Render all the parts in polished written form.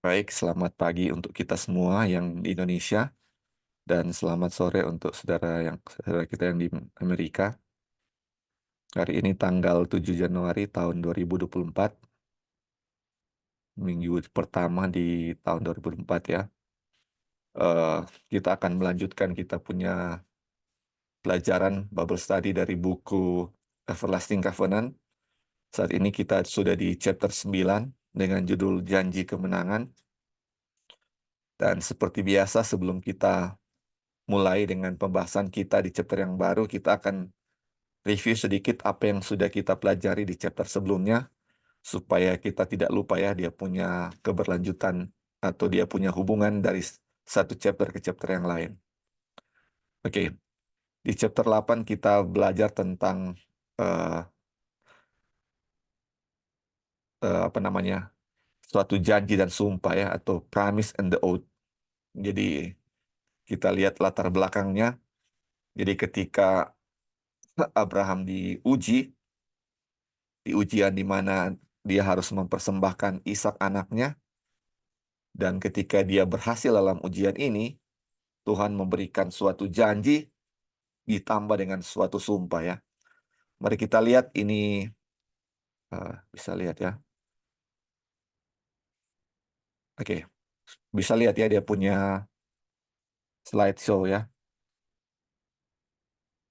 Baik, selamat pagi untuk kita semua yang di Indonesia dan selamat sore untuk saudara kita yang di Amerika. Hari ini tanggal 7 Januari tahun 2024, minggu pertama di tahun 2024 ya. Eh, kita akan melanjutkan kita punya pelajaran Bible study dari buku Everlasting Covenant. Saat ini kita sudah di chapter 9 dengan judul Janji Kemenangan. Dan seperti biasa sebelum kita mulai dengan pembahasan kita di chapter yang baru, kita akan review sedikit apa yang sudah kita pelajari di chapter sebelumnya, supaya kita tidak lupa ya, dia punya keberlanjutan atau dia punya hubungan dari satu chapter ke chapter yang lain. Oke, di chapter 8 kita belajar tentang eh, apa namanya, suatu janji dan sumpah ya, atau promise and the oath. Jadi kita lihat latar belakangnya. Jadi ketika Abraham di ujian di mana dia harus mempersembahkan Ishak anaknya, dan ketika dia berhasil dalam ujian ini, Tuhan memberikan suatu janji ditambah dengan suatu sumpah ya. Mari kita lihat ini, bisa lihat ya. Oke, bisa lihat ya dia punya slideshow ya.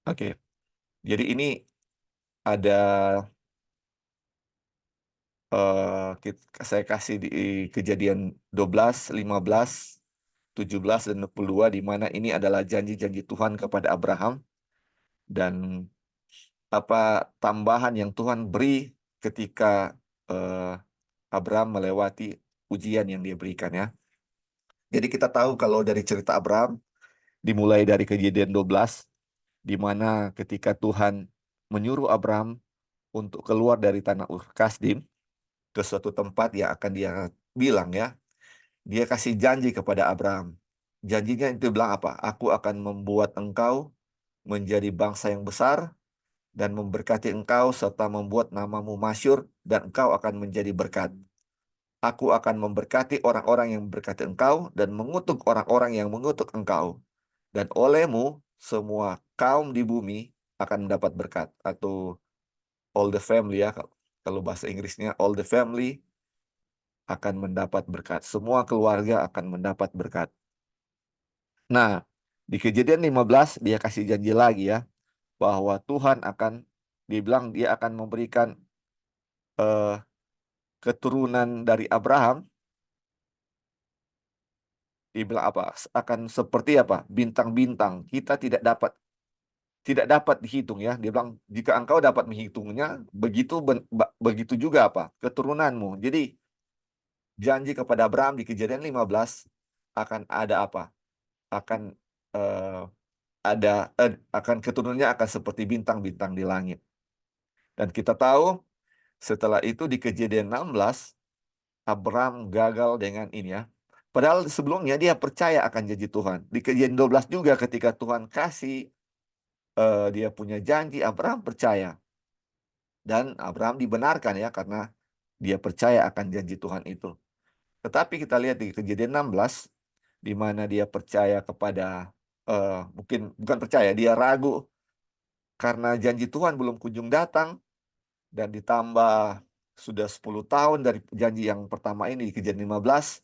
Oke, jadi ini ada saya kasih di Kejadian 12, 15, 17 dan 22, di mana ini adalah janji-janji Tuhan kepada Abraham dan apa tambahan yang Tuhan beri ketika eh, Abraham melewati ujian yang dia berikan ya. Jadi kita tahu kalau dari cerita Abraham dimulai dari Kejadian 12, di mana ketika Tuhan menyuruh Abraham untuk keluar dari tanah Ur Kasdim ke suatu tempat yang akan dia bilang ya. Dia kasih janji kepada Abraham. Janjinya itu bilang apa? Aku akan membuat engkau menjadi bangsa yang besar dan memberkati engkau serta membuat namamu masyhur dan engkau akan menjadi berkat. Aku akan memberkati orang-orang yang memberkati engkau dan mengutuk orang-orang yang mengutuk engkau. Dan olehmu semua kaum di bumi akan mendapat berkat. Atau all the family ya. Kalau bahasa Inggrisnya all the family akan mendapat berkat. Semua keluarga akan mendapat berkat. Nah, di Kejadian 15 dia kasih janji lagi ya. Bahwa Tuhan akan, dibilang dia akan memberikan eh, keturunan dari Abraham. Dibilang apa? Akan seperti apa? Bintang-bintang. Kita tidak dapat dihitung ya. Dia bilang jika engkau dapat menghitungnya, begitu juga apa? Keturunanmu. Jadi janji kepada Abraham di Kejadian 15 akan ada apa? Akan eh, akan keturunannya akan seperti bintang-bintang di langit. Dan kita tahu setelah itu di Kejadian 16 Abraham gagal dengan ini ya. Padahal sebelumnya dia percaya akan janji Tuhan. Di Kejadian 12 juga ketika Tuhan kasih dia punya janji, Abraham percaya. Dan Abraham dibenarkan ya karena dia percaya akan janji Tuhan itu. Tetapi kita lihat di Kejadian 16 di mana dia percaya kepada mungkin bukan percaya, dia ragu karena janji Tuhan belum kunjung datang dan ditambah sudah 10 tahun dari janji yang pertama ini di Kejadian 15.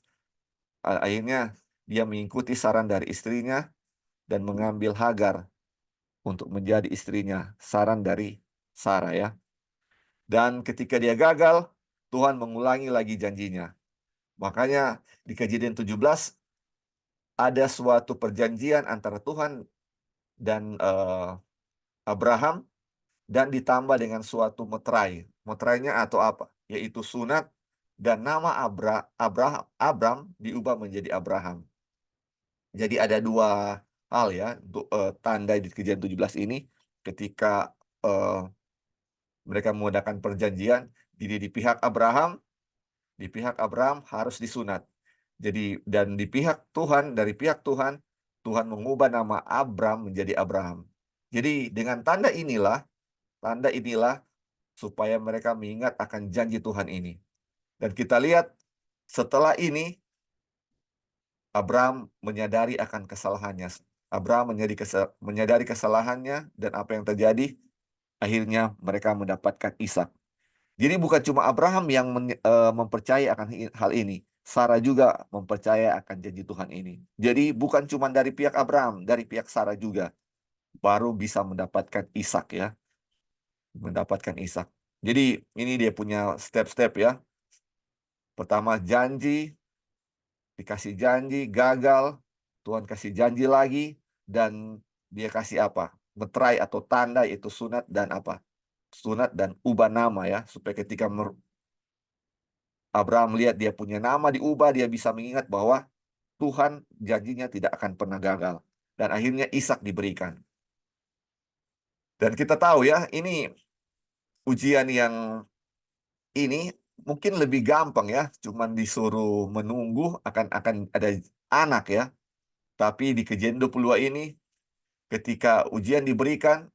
Akhirnya dia mengikuti saran dari istrinya dan mengambil Hagar untuk menjadi istrinya, saran dari Sarah ya. Dan ketika dia gagal, Tuhan mengulangi lagi janjinya. Makanya di Kejadian 17 ada suatu perjanjian antara Tuhan dan Abraham dan ditambah dengan suatu meterai. Meterainya atau apa? Yaitu sunat, dan nama Abram diubah menjadi Abraham. Jadi ada dua hal ya untuk tanda di Kejadian 17 ini ketika mereka mengadakan perjanjian. Jadi di pihak Abraham harus disunat. Jadi dan di pihak Tuhan, dari pihak Tuhan, Tuhan mengubah nama Abram menjadi Abraham. Jadi dengan tanda inilah supaya mereka mengingat akan janji Tuhan ini. Dan kita lihat setelah ini Abraham menyadari akan kesalahannya. Abraham menyadari kesalahannya dan apa yang terjadi, akhirnya mereka mendapatkan Ishak. Jadi bukan cuma Abraham yang mempercayai akan hal ini, Sarah juga mempercayai akan janji Tuhan ini. Jadi bukan cuma dari pihak Abraham, dari pihak Sarah juga baru bisa mendapatkan Ishak ya, mendapatkan Ishak. Jadi ini dia punya step-step ya. Pertama janji, dikasih janji, gagal, Tuhan kasih janji lagi, dan dia kasih apa? Meterai atau tanda, yaitu sunat dan apa? Sunat dan ubah nama ya, supaya ketika Abraham lihat dia punya nama diubah, dia bisa mengingat bahwa Tuhan janjinya tidak akan pernah gagal. Dan akhirnya Ishak diberikan. Dan kita tahu ya, ini ujian yang ini mungkin lebih gampang ya, cuman disuruh menunggu akan ada anak ya. Tapi di Kejadian 22 ini, ketika ujian diberikan,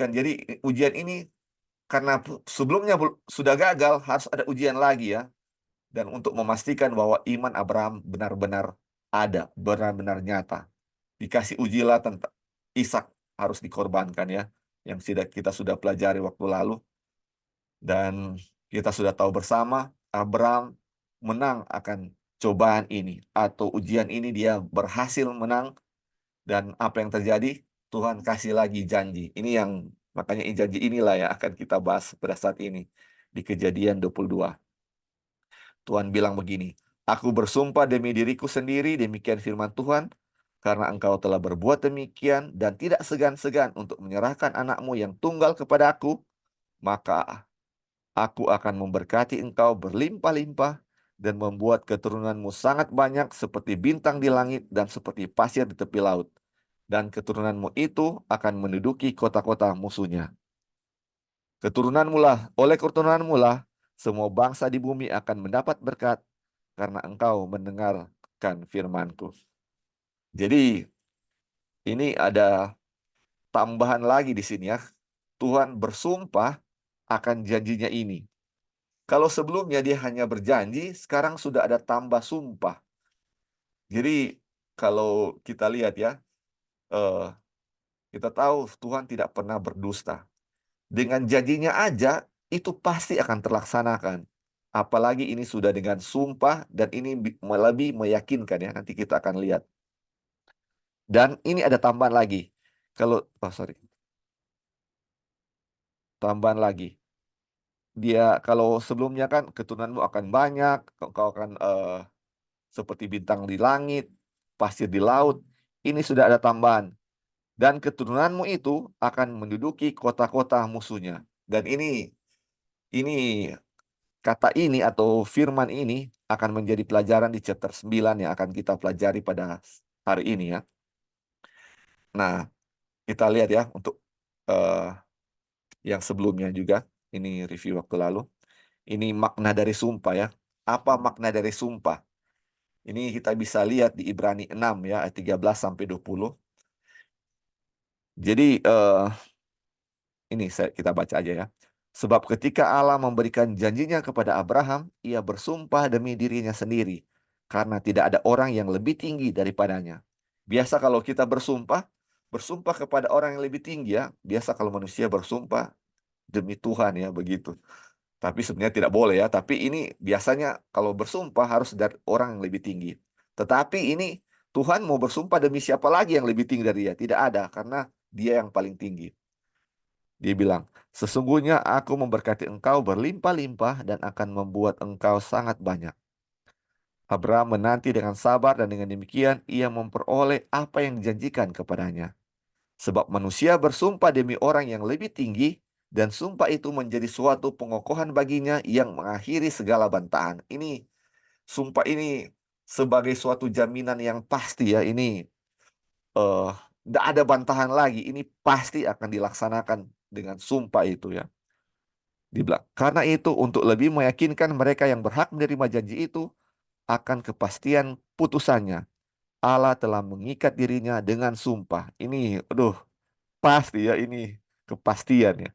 jadi ujian ini karena sebelumnya sudah gagal, harus ada ujian lagi ya. Dan untuk memastikan bahwa iman Abraham benar-benar ada, benar-benar nyata. Dikasih ujilah tentang Ishak harus dikorbankan ya, yang kita sudah pelajari waktu lalu. Dan kita sudah tahu bersama, Abraham menang akan cobaan ini, atau ujian ini dia berhasil menang. Dan apa yang terjadi? Tuhan kasih lagi janji. Ini yang, makanya janji inilah yang akan kita bahas pada saat ini. Di Kejadian 22. Tuhan bilang begini, "Aku bersumpah demi diriku sendiri, demikian firman Tuhan, karena engkau telah berbuat demikian dan tidak segan-segan untuk menyerahkan anakmu yang tunggal kepada aku, maka aku akan memberkati engkau berlimpah-limpah dan membuat keturunanmu sangat banyak seperti bintang di langit dan seperti pasir di tepi laut. Dan keturunanmu itu akan menduduki kota-kota musuhnya. Oleh keturunanmu lah, semua bangsa di bumi akan mendapat berkat karena engkau mendengarkan firman-Ku." Jadi ini ada tambahan lagi di sini ya. Tuhan bersumpah akan janjinya ini. Kalau sebelumnya dia hanya berjanji, sekarang sudah ada tambah sumpah. Jadi kalau kita lihat ya, eh, kita tahu Tuhan tidak pernah berdusta. Dengan janjinya aja, itu pasti akan terlaksanakan. Apalagi ini sudah dengan sumpah, dan ini lebih meyakinkan ya, nanti kita akan lihat. Dan ini ada tambahan lagi. Tambahan lagi. Dia kalau sebelumnya kan keturunanmu akan banyak, kau akan seperti bintang di langit, pasir di laut. Ini sudah ada tambahan. Dan keturunanmu itu akan menduduki kota-kota musuhnya. Dan ini kata ini atau firman ini akan menjadi pelajaran di chapter 9 yang akan kita pelajari pada hari ini ya. Nah, kita lihat ya untuk eh, yang sebelumnya juga. Ini review waktu lalu. Ini makna dari sumpah ya. Apa makna dari sumpah? Ini kita bisa lihat di Ibrani 6 ya, ayat 13 sampai 20. Jadi kita baca aja ya. "Sebab ketika Allah memberikan janjinya kepada Abraham, ia bersumpah demi dirinya sendiri, karena tidak ada orang yang lebih tinggi daripadanya." Biasa kalau kita bersumpah kepada orang yang lebih tinggi ya. Biasa kalau manusia bersumpah demi Tuhan ya, begitu. Tapi sebenarnya tidak boleh ya. Tapi ini biasanya kalau bersumpah harus dari orang yang lebih tinggi. Tetapi ini Tuhan mau bersumpah demi siapa lagi yang lebih tinggi dari dia? Tidak ada, karena dia yang paling tinggi. Dia bilang, "Sesungguhnya aku memberkati engkau berlimpah-limpah dan akan membuat engkau sangat banyak." Abraham menanti dengan sabar dan dengan demikian ia memperoleh apa yang dijanjikan kepadanya. Sebab manusia bersumpah demi orang yang lebih tinggi dan sumpah itu menjadi suatu pengokohan baginya yang mengakhiri segala bantahan. Ini sumpah ini sebagai suatu jaminan yang pasti ya. Ini eh tidak ada bantahan lagi. Ini pasti akan dilaksanakan dengan sumpah itu ya. Dibilang, karena itu untuk lebih meyakinkan mereka yang berhak menerima janji itu akan kepastian putusannya, Allah telah mengikat dirinya dengan sumpah. Ini, aduh, pasti ya, ini kepastian ya.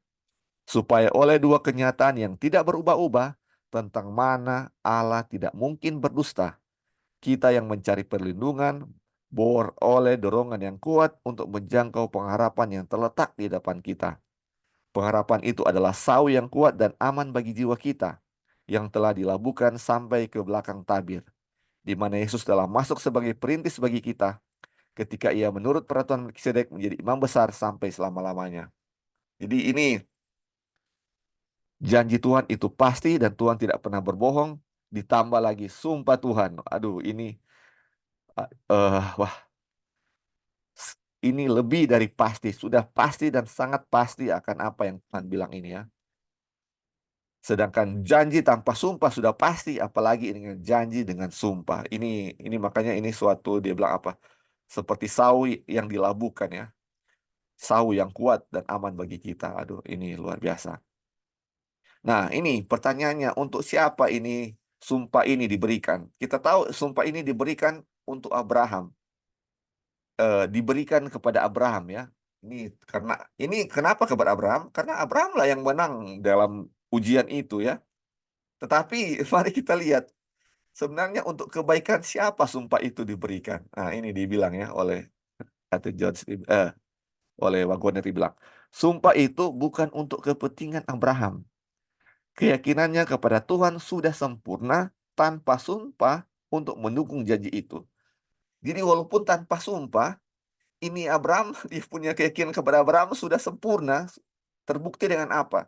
Supaya oleh dua kenyataan yang tidak berubah-ubah tentang mana Allah tidak mungkin berdusta, Kita yang mencari perlindungan beroleh dorongan yang kuat untuk menjangkau pengharapan yang terletak di depan kita. Pengharapan itu adalah sau yang kuat dan aman bagi jiwa kita, yang telah dilabuhkan sampai ke belakang tabir, di mana Yesus telah masuk sebagai perintis bagi kita, ketika ia menurut peraturan Melkisedek menjadi imam besar sampai selama-lamanya. Jadi ini janji Tuhan itu pasti dan Tuhan tidak pernah berbohong, ditambah lagi sumpah Tuhan. Aduh, ini wah, ini lebih dari pasti, sudah pasti dan sangat pasti akan apa yang Tuhan bilang ini ya. Sedangkan janji tanpa sumpah sudah pasti, apalagi dengan janji dengan sumpah. Ini makanya ini suatu dia bilang apa? Seperti sawi yang dilabuhkan ya. Sawi yang kuat dan aman bagi kita. Aduh, ini luar biasa. Nah, ini pertanyaannya, untuk siapa ini sumpah ini diberikan? Kita tahu sumpah ini diberikan untuk Abraham. Diberikan kepada Abraham ya. Ini kenapa kepada Abraham? Karena Abraham lah yang menang dalam ujian itu ya. Tetapi mari kita lihat sebenarnya untuk kebaikan siapa sumpah itu diberikan. Nah, ini dibilang ya oleh atau George oleh Wagoner dibilang, sumpah itu bukan untuk kepentingan Abraham. Keyakinannya kepada Tuhan sudah sempurna tanpa sumpah untuk mendukung janji itu. Jadi walaupun tanpa sumpah, ini Abraham, dia punya keyakinan kepada Abraham sudah sempurna. Terbukti dengan apa?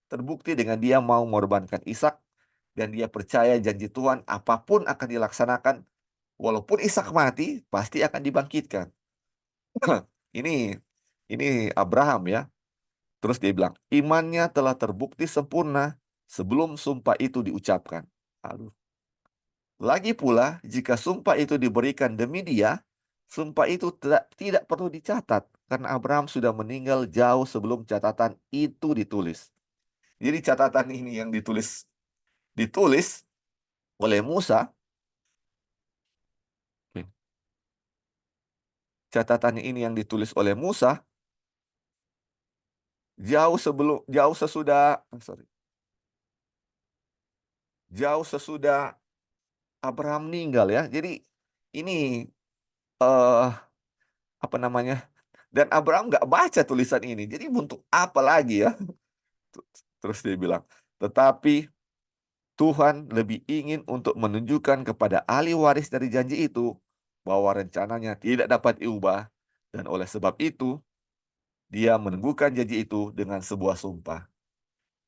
Terbukti dengan dia mau mengorbankan Ishak dan dia percaya janji Tuhan apapun akan dilaksanakan. Walaupun Ishak mati, pasti akan dibangkitkan. Ini Abraham ya. Terus dia bilang, imannya telah terbukti sempurna sebelum sumpah itu diucapkan. Aduh. Lagi pula, jika sumpah itu diberikan demi dia, sumpah itu tidak perlu dicatat, karena Abraham sudah meninggal jauh sebelum catatan itu ditulis. Jadi catatan ini yang ditulis oleh Musa. Catatan ini yang ditulis oleh Musa jauh sesudah, jauh sesudah Abraham meninggal ya. Jadi ini eh apa namanya? Dan Abraham nggak baca tulisan ini. Jadi untuk apa lagi ya? Terus dia bilang, tetapi Tuhan lebih ingin untuk menunjukkan kepada ahli waris dari janji itu bahwa rencananya tidak dapat diubah, dan oleh sebab itu dia meneguhkan janji itu dengan sebuah sumpah.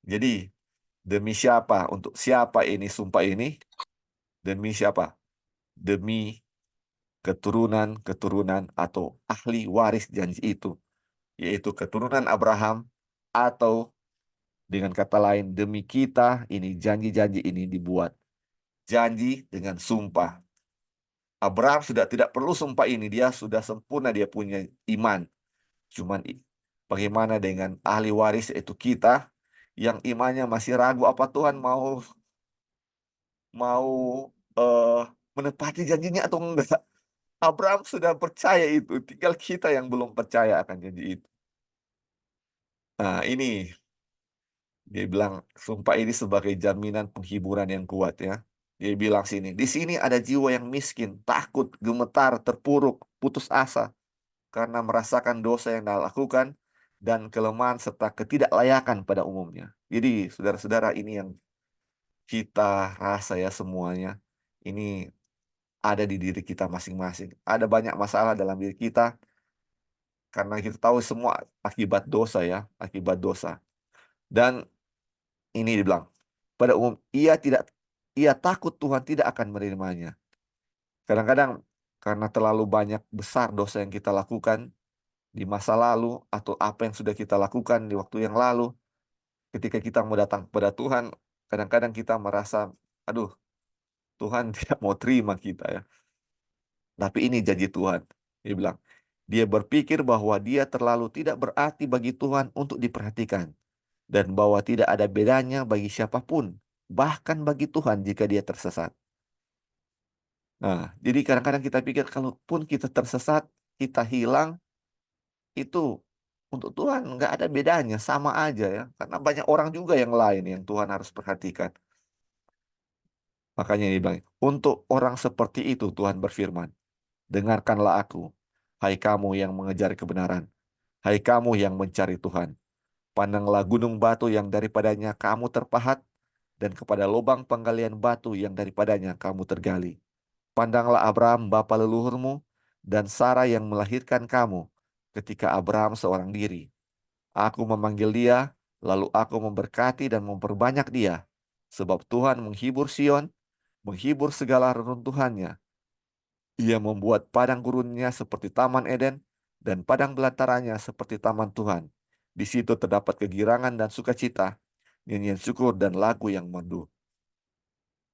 Jadi demi siapa? Untuk siapa ini sumpah ini? Demi siapa? Demi keturunan-keturunan atau ahli waris janji itu, yaitu keturunan Abraham, atau dengan kata lain, demi kita ini janji-janji ini dibuat. Janji dengan sumpah. Abraham sudah tidak perlu sumpah ini, dia sudah sempurna, dia punya iman. Cuman bagaimana dengan ahli waris, yaitu kita, yang imannya masih ragu apa Tuhan mau mau eh, menepati janjinya atau enggak. Abraham sudah percaya itu, tinggal kita yang belum percaya akan janji itu. Nah, ini dia bilang sumpah ini sebagai jaminan penghiburan yang kuat ya. Dia bilang di sini ada jiwa yang miskin, takut, gemetar, terpuruk, putus asa karena merasakan dosa yang dilakukan dan kelemahan serta ketidaklayakan pada umumnya. Jadi, saudara-saudara, ini yang kita rasa ya semuanya. Ini ada di diri kita masing-masing. Ada banyak masalah dalam diri kita karena kita tahu semua akibat dosa ya, akibat dosa. Dan ini dibilang, pada umum ia takut Tuhan tidak akan menerimanya. Kadang-kadang karena terlalu banyak besar dosa yang kita lakukan di masa lalu atau apa yang sudah kita lakukan di waktu yang lalu, ketika kita mau datang kepada Tuhan, kadang-kadang kita merasa, aduh, Tuhan tidak mau terima kita ya. Tapi ini janji Tuhan. Dia bilang, dia berpikir bahwa dia terlalu tidak berarti bagi Tuhan untuk diperhatikan, dan bahwa tidak ada bedanya bagi siapapun, bahkan bagi Tuhan jika dia tersesat. Nah, jadi kadang-kadang kita pikir kalaupun kita tersesat, kita hilang, itu untuk Tuhan nggak ada bedanya, sama aja ya. Karena banyak orang juga yang lain yang Tuhan harus perhatikan. Makanya dia bilang, untuk orang seperti itu Tuhan berfirman, dengarkanlah aku, hai kamu yang mengejar kebenaran, hai kamu yang mencari Tuhan. Pandanglah gunung batu yang daripadanya kamu terpahat, dan kepada lubang penggalian batu yang daripadanya kamu tergali. Pandanglah Abraham bapa leluhurmu, dan Sarah yang melahirkan kamu, ketika Abraham seorang diri. Aku memanggil dia, lalu aku memberkati dan memperbanyak dia, sebab Tuhan menghibur Sion, menghibur segala reruntuhannya. Ia membuat padang gurunnya seperti Taman Eden, dan padang belantaranya seperti Taman Tuhan. Di situ terdapat kegirangan dan sukacita, nyanyian syukur dan lagu yang merdu.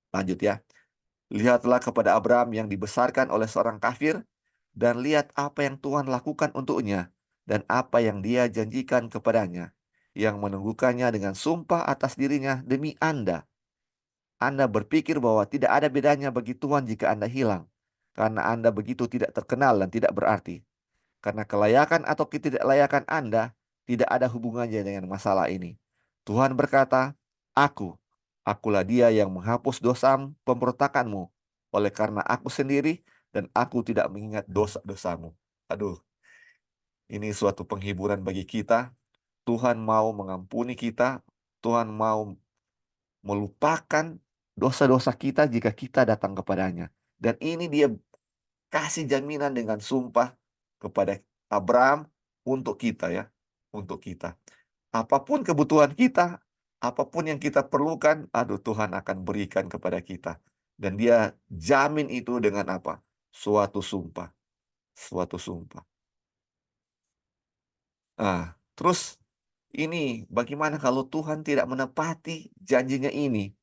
Lanjut ya. Lihatlah kepada Abraham yang dibesarkan oleh seorang kafir, dan lihat apa yang Tuhan lakukan untuknya, dan apa yang dia janjikan kepadanya, yang menunggukannya dengan sumpah atas dirinya demi Anda. Anda berpikir bahwa tidak ada bedanya bagi Tuhan jika Anda hilang, karena Anda begitu tidak terkenal dan tidak berarti. Karena kelayakan atau ketidaklayakan Anda tidak ada hubungannya dengan masalah ini. Tuhan berkata, akulah dia yang menghapus dosa pemberontakanmu, oleh karena aku sendiri dan aku tidak mengingat dosa-dosamu. Aduh, ini suatu penghiburan bagi kita. Tuhan mau mengampuni kita. Tuhan mau melupakan dosa-dosa kita jika kita datang kepadanya. Dan ini dia kasih jaminan dengan sumpah kepada Abraham untuk kita ya, untuk kita. Apapun kebutuhan kita, apapun yang kita perlukan, aduh Tuhan akan berikan kepada kita. Dan dia jamin itu dengan apa? Suatu sumpah, suatu sumpah. Terus ini bagaimana kalau Tuhan tidak menepati janjinya ini?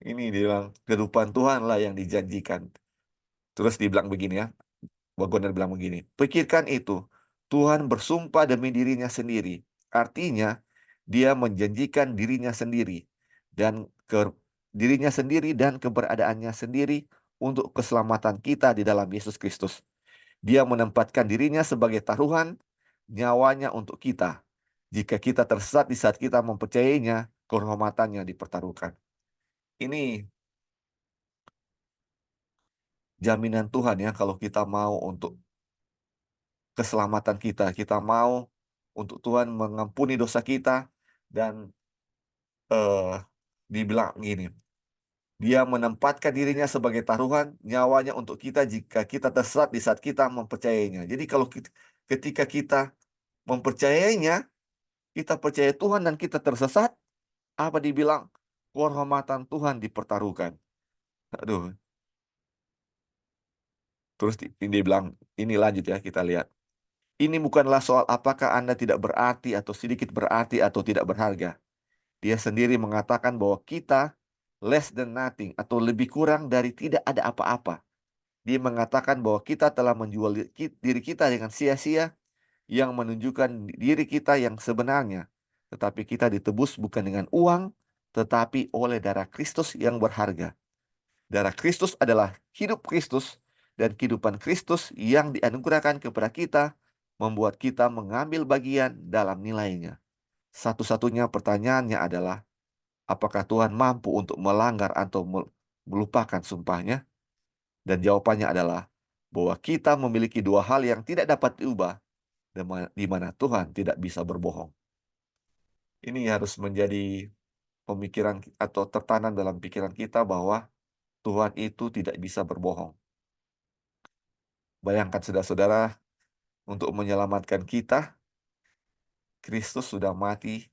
Ini dia bilang kehidupan Tuhan lah yang dijanjikan. Terus dibilang begini ya, Wagoner bilang begini, pikirkan itu, Tuhan bersumpah demi dirinya sendiri. Artinya, dia menjanjikan dirinya sendiri dan dirinya sendiri dan keberadaannya sendiri untuk keselamatan kita di dalam Yesus Kristus. Dia menempatkan dirinya sebagai taruhan nyawanya untuk kita. Jika kita tersesat di saat kita mempercayainya, kehormatannya dipertaruhkan. Ini jaminan Tuhan ya kalau kita mau untuk keselamatan kita. Kita mau untuk Tuhan mengampuni dosa kita dan eh, dibilang gini, dia menempatkan dirinya sebagai taruhan nyawanya untuk kita jika kita tersesat di saat kita mempercayainya. Jadi kalau ketika kita mempercayainya, kita percaya Tuhan dan kita tersesat, apa dibilang? Kehormatan Tuhan dipertaruhkan. Aduh, terus ini dia bilang, ini lanjut ya kita lihat. Ini bukanlah soal apakah Anda tidak berarti atau sedikit berarti atau tidak berharga. Dia sendiri mengatakan bahwa kita less than nothing atau lebih kurang dari tidak ada apa-apa. Dia mengatakan bahwa kita telah menjual diri kita dengan sia-sia yang menunjukkan diri kita yang sebenarnya. Tetapi kita ditebus bukan dengan uang, tetapi oleh darah Kristus yang berharga. Darah Kristus adalah hidup Kristus, dan kehidupan Kristus yang dianugerahkan kepada kita membuat kita mengambil bagian dalam nilainya. Satu-satunya pertanyaannya adalah, apakah Tuhan mampu untuk melanggar atau melupakan sumpahnya? Dan jawabannya adalah bahwa kita memiliki dua hal yang tidak dapat diubah, di mana Tuhan tidak bisa berbohong. Ini harus menjadi pemikiran atau tertanam dalam pikiran kita bahwa Tuhan itu tidak bisa berbohong. Bayangkan saudara-saudara, untuk menyelamatkan kita, Kristus sudah mati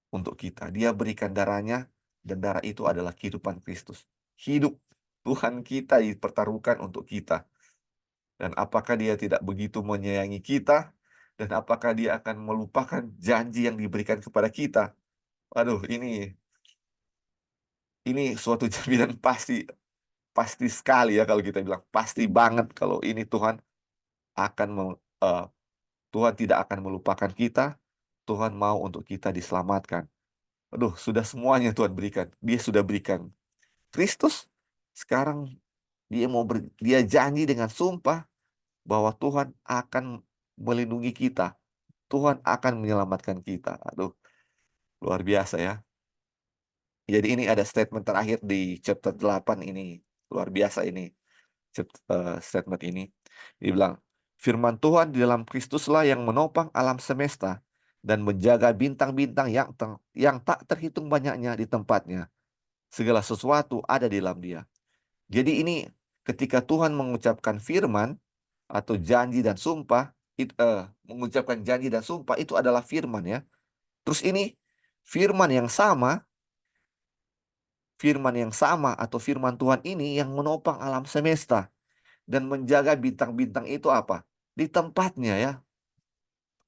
untuk kita. Dia berikan darahnya, dan darah itu adalah kehidupan Kristus. Hidup Tuhan kita dipertaruhkan untuk kita. Dan apakah dia tidak begitu menyayangi kita? Dan apakah dia akan melupakan janji yang diberikan kepada kita? Aduh, ini suatu jaminan pasti, pasti sekali ya kalau kita bilang pasti banget kalau ini akan eh, Tuhan tidak akan melupakan kita. Tuhan mau untuk kita diselamatkan. Aduh, sudah semuanya Tuhan berikan. Dia sudah berikan Kristus. Sekarang dia janji dengan sumpah bahwa Tuhan akan melindungi kita. Tuhan akan menyelamatkan kita. Aduh, luar biasa ya. Jadi ini ada statement terakhir di chapter 8 ini. Luar biasa ini. Statement ini. Dibilang, firman Tuhan di dalam Kristuslah yang menopang alam semesta dan menjaga bintang-bintang yang tak terhitung banyaknya di tempatnya. Segala sesuatu ada di dalam Dia. Jadi ini ketika Tuhan mengucapkan firman atau janji dan sumpah, mengucapkan janji dan sumpah itu adalah firman ya. Terus ini firman yang sama, atau firman Tuhan ini yang menopang alam semesta dan menjaga bintang-bintang itu apa? Di tempatnya ya.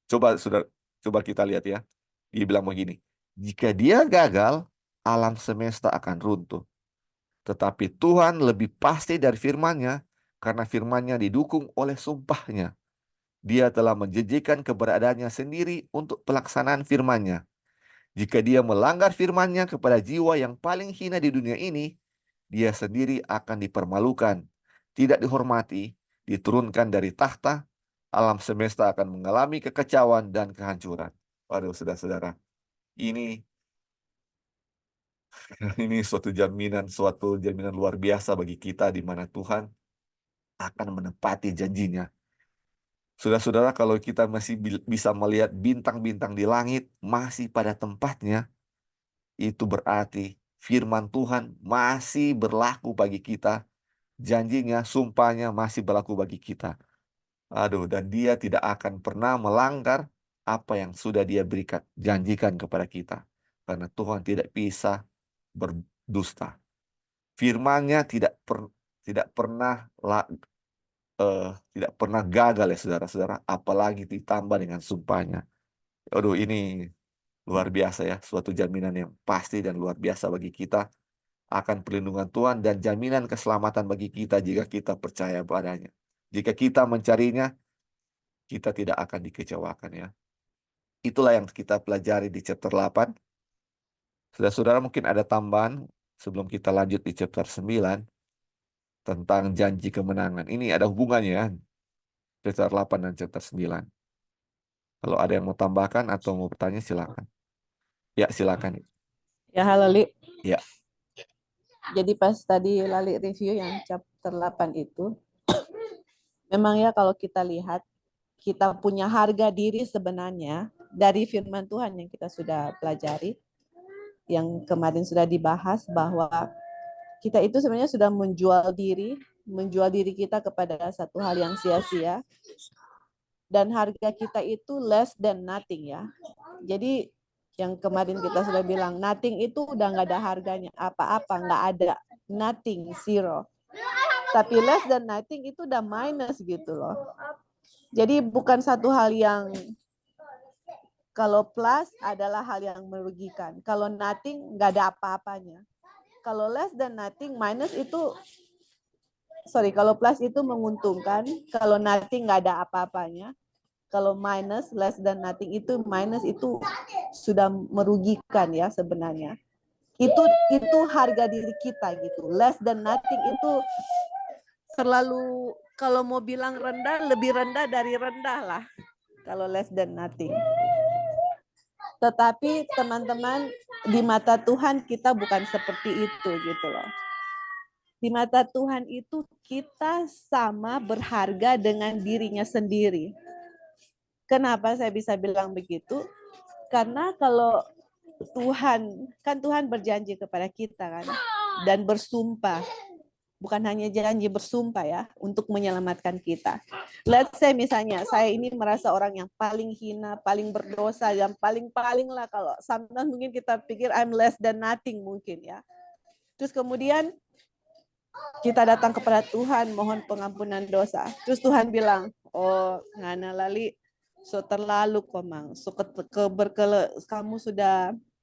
Coba kita lihat ya. Dia bilang begini, jika dia gagal, alam semesta akan runtuh. Tetapi Tuhan lebih pasti dari firman-Nya, karena firman-Nya didukung oleh sumpahnya. Dia telah menjanjikan keberadaannya sendiri untuk pelaksanaan firman-Nya. Jika dia melanggar firman-Nya kepada jiwa yang paling hina di dunia ini, dia sendiri akan dipermalukan, tidak dihormati, diturunkan dari tahta, alam semesta akan mengalami kekacauan dan kehancuran. Waduh, saudara-saudara, ini ini suatu jaminan luar biasa bagi kita di mana Tuhan akan menepati janjinya. Saudara-saudara, kalau kita masih bisa melihat bintang-bintang di langit masih pada tempatnya, itu berarti firman Tuhan masih berlaku bagi kita. Janjinya, sumpahnya masih berlaku bagi kita. Aduh, dan dia tidak akan pernah melanggar apa yang sudah dia berikan, janjikan kepada kita. Karena Tuhan tidak bisa berdusta. Firman-Nya tidak pernah tidak pernah gagal ya saudara-saudara, apalagi ditambah dengan sumpahnya. Aduh, ini luar biasa ya, suatu jaminan yang pasti dan luar biasa bagi kita akan perlindungan Tuhan dan jaminan keselamatan bagi kita jika kita percaya padanya. Jika kita mencarinya, kita tidak akan dikecewakan ya. Itulah yang kita pelajari di chapter 8. Saudara-saudara, mungkin ada tambahan sebelum kita lanjut di chapter 9 tentang janji kemenangan. Ini ada hubungannya ya, chapter 8 dan chapter 9. Kalau ada yang mau tambahkan atau mau bertanya, silakan. Ya, silakan. Ya, halo Li. Ya. Jadi pas tadi Lali review yang chapter 8 itu, memang ya kalau kita lihat, kita punya harga diri sebenarnya dari firman Tuhan yang kita sudah pelajari, yang kemarin sudah dibahas bahwa kita itu sebenarnya sudah menjual diri kita kepada satu hal yang sia-sia, dan harga kita itu less than nothing ya. Jadi yang kemarin kita sudah bilang, nothing itu udah nggak ada harganya, apa-apa nggak ada, nothing, zero. Tapi less than nothing itu udah minus gitu loh. Jadi bukan satu hal yang, kalau plus adalah hal yang merugikan, kalau nothing nggak ada apa-apanya. Kalau less than nothing, kalau plus itu menguntungkan, kalau nothing nggak ada apa-apanya. Kalau minus, less than nothing itu minus itu sudah merugikan ya sebenarnya. Itu harga diri kita gitu. Less than nothing itu terlalu, kalau mau bilang rendah, lebih rendah dari rendah lah. Kalau less than nothing. Tetapi teman-teman, di mata Tuhan kita bukan seperti itu gitu loh. Di mata Tuhan itu kita sama berharga dengan dirinya sendiri. Kenapa saya bisa bilang begitu? Karena kalau Tuhan berjanji kepada kita kan, dan bersumpah, bukan hanya janji, bersumpah ya, untuk menyelamatkan kita. Let's say misalnya saya ini merasa orang yang paling hina, paling berdosa, yang paling lah, kalau sometimes mungkin kita pikir I'm less than nothing mungkin ya. Terus kemudian kita datang kepada Tuhan mohon pengampunan dosa. Terus Tuhan bilang, oh ngana lali, so terlalu komang, so kamu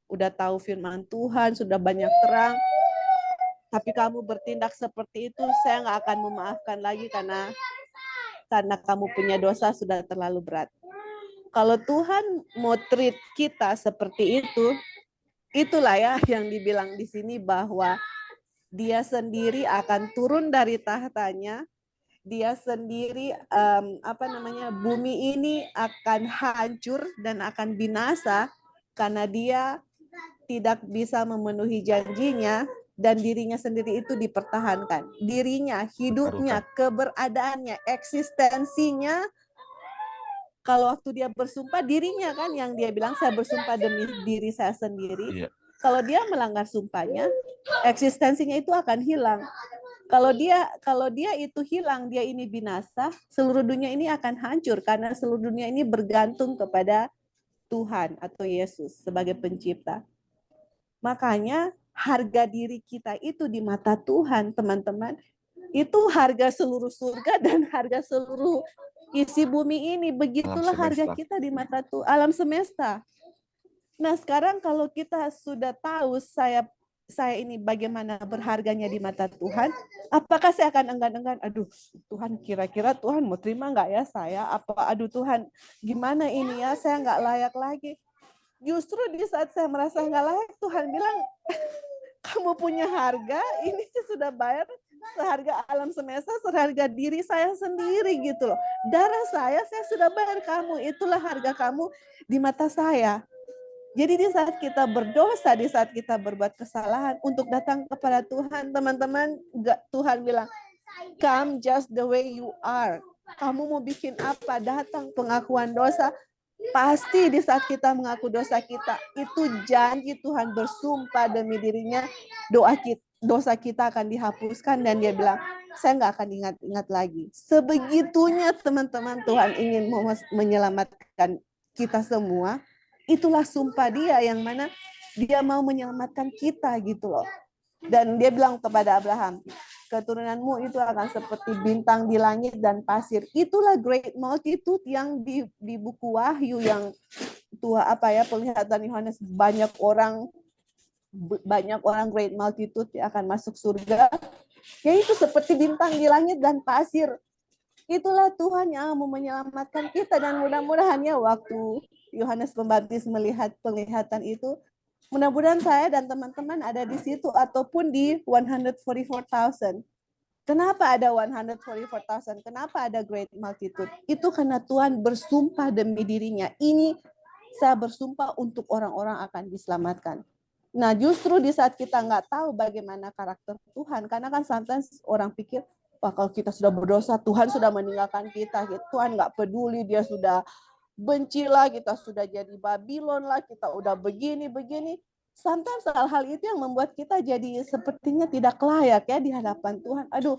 udah tahu firman Tuhan, sudah banyak terang, tapi kamu bertindak seperti itu, saya nggak akan memaafkan lagi karena kamu punya dosa sudah terlalu berat. Kalau Tuhan mau treat kita seperti itu, itulah ya yang dibilang di sini bahwa Dia sendiri akan turun dari tahtanya, Dia sendiri bumi ini akan hancur dan akan binasa karena Dia tidak bisa memenuhi janjinya dan dirinya sendiri itu dipertahankan. Dirinya, hidupnya, keberadaannya, eksistensinya. Kalau waktu dia bersumpah, dirinya kan yang dia bilang, saya bersumpah demi diri saya sendiri. Iya. Kalau dia melanggar sumpahnya, eksistensinya itu akan hilang. Kalau dia itu hilang, dia ini binasa, seluruh dunia ini akan hancur karena seluruh dunia ini bergantung kepada Tuhan atau Yesus sebagai pencipta. Makanya harga diri kita itu di mata Tuhan, teman-teman, itu harga seluruh surga dan harga seluruh isi bumi ini. Begitulah harga kita di mata Tuhan, alam semesta. Nah, sekarang kalau kita sudah tahu saya ini bagaimana berharganya di mata Tuhan, apakah saya akan enggan-enggan? Aduh, Tuhan, kira-kira Tuhan mau terima nggak ya saya? Aduh Tuhan, gimana ini ya? Saya nggak layak lagi. Justru di saat saya merasa nggak layak, Tuhan bilang, kamu punya harga, ini sih sudah bayar seharga alam semesta, seharga diri saya sendiri gitu loh. Darah saya sudah bayar kamu, itulah harga kamu di mata saya. Jadi di saat kita berdosa, di saat kita berbuat kesalahan, untuk datang kepada Tuhan, teman-teman, Tuhan bilang, come just the way you are. Kamu mau bikin apa? Datang pengakuan dosa. Pasti di saat kita mengaku dosa kita, itu janji Tuhan bersumpah demi dirinya, dosa kita akan dihapuskan dan dia bilang, saya nggak akan ingat-ingat lagi. Sebegitunya teman-teman Tuhan ingin menyelamatkan kita semua. Itulah sumpah dia yang mana dia mau menyelamatkan kita gitu loh. Dan dia bilang kepada Abraham, keturunanmu itu akan seperti bintang di langit dan pasir. Itulah great multitude yang di buku Wahyu yang penglihatan Yohanes, banyak orang great multitude yang akan masuk surga. Yaitu seperti bintang di langit dan pasir. Itulah Tuhan yang mau menyelamatkan kita, dan mudah-mudahan ya waktu Yohanes Pembaptis melihat penglihatan itu, mudah-mudahan saya dan teman-teman ada di situ ataupun di 144,000. Kenapa ada 144,000? Kenapa ada great multitude? Itu karena Tuhan bersumpah demi dirinya. Ini saya bersumpah untuk orang-orang akan diselamatkan. Nah, justru di saat kita nggak tahu bagaimana karakter Tuhan, karena kan sometimes orang pikir, wah kalau kita sudah berdosa, Tuhan sudah meninggalkan kita. Tuhan nggak peduli, dia sudah benci lah, kita sudah jadi Babylon lah, kita udah begini-begini. Sometimes hal-hal itu yang membuat kita jadi sepertinya tidak layak ya di hadapan Tuhan. Aduh,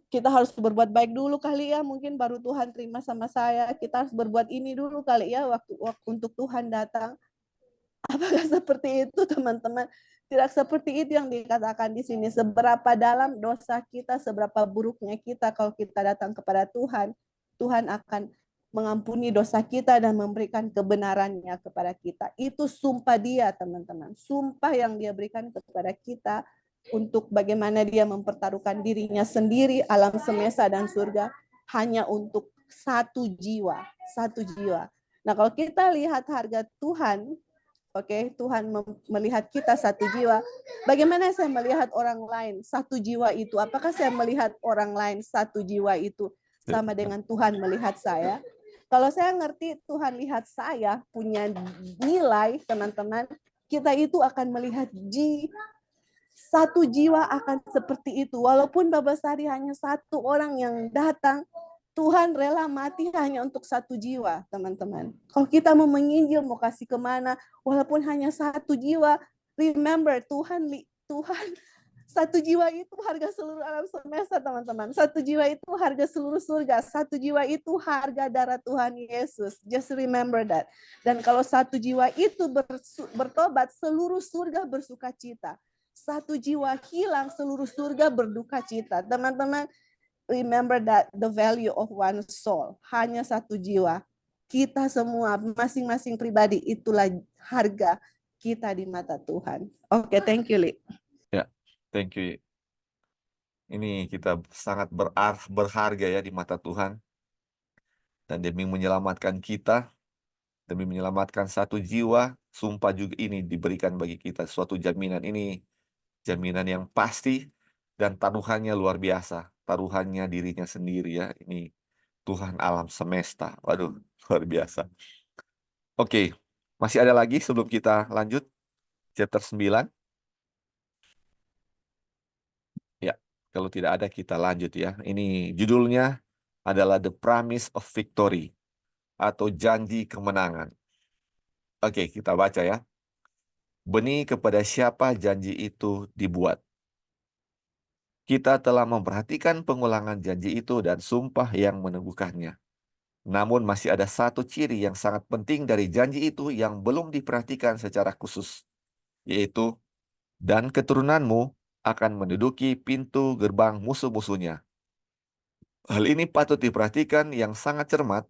kita harus berbuat baik dulu kali ya, mungkin baru Tuhan terima sama saya. Kita harus berbuat ini dulu kali ya waktu untuk Tuhan datang. Apakah seperti itu teman-teman? Tidak seperti itu yang dikatakan di sini. Seberapa dalam dosa kita, seberapa buruknya kita, kalau kita datang kepada Tuhan, Tuhan akan mengampuni dosa kita dan memberikan kebenarannya kepada kita. Itu sumpah dia, teman-teman. Sumpah yang dia berikan kepada kita untuk bagaimana dia mempertaruhkan dirinya sendiri, alam semesta dan surga, hanya untuk satu jiwa. Satu jiwa. Nah, kalau kita lihat harga Tuhan, Tuhan melihat kita satu jiwa. Bagaimana saya melihat orang lain satu jiwa itu? Apakah saya melihat orang lain satu jiwa itu sama dengan Tuhan melihat saya? Kalau saya ngerti Tuhan lihat saya punya nilai, teman-teman, kita itu akan melihat satu jiwa akan seperti itu. Walaupun Bapak Sari hanya satu orang yang datang, Tuhan rela mati hanya untuk satu jiwa, teman-teman. Kalau kita mau menginjil, mau kasih kemana, walaupun hanya satu jiwa, remember Tuhan satu jiwa itu harga seluruh alam semesta, teman-teman. Satu jiwa itu harga seluruh surga. Satu jiwa itu harga darah Tuhan Yesus. Just remember that. Dan kalau satu jiwa itu bertobat, seluruh surga bersuka cita. Satu jiwa hilang, seluruh surga berduka cita. Teman-teman, remember that the value of one soul, hanya satu jiwa. Kita semua, masing-masing pribadi, itulah harga kita di mata Tuhan. Oke, thank you, Li. Ya, thank you. Ini kita sangat berharga ya di mata Tuhan. Dan demi menyelamatkan kita, demi menyelamatkan satu jiwa, sumpah juga ini diberikan bagi kita. Suatu jaminan ini, jaminan yang pasti, dan taruhannya luar biasa. Taruhannya dirinya sendiri ya. Ini Tuhan alam semesta. Waduh, luar biasa. Oke, masih ada lagi sebelum kita lanjut? chapter 9. Ya, kalau tidak ada kita lanjut ya. Ini judulnya adalah The Promise of Victory atau janji kemenangan. Oke, kita baca ya. Benih kepada siapa janji itu dibuat. Kita telah memperhatikan pengulangan janji itu dan sumpah yang meneguhkannya. Namun masih ada satu ciri yang sangat penting dari janji itu yang belum diperhatikan secara khusus, yaitu dan keturunanmu akan menduduki pintu gerbang musuh-musuhnya. Hal ini patut diperhatikan yang sangat cermat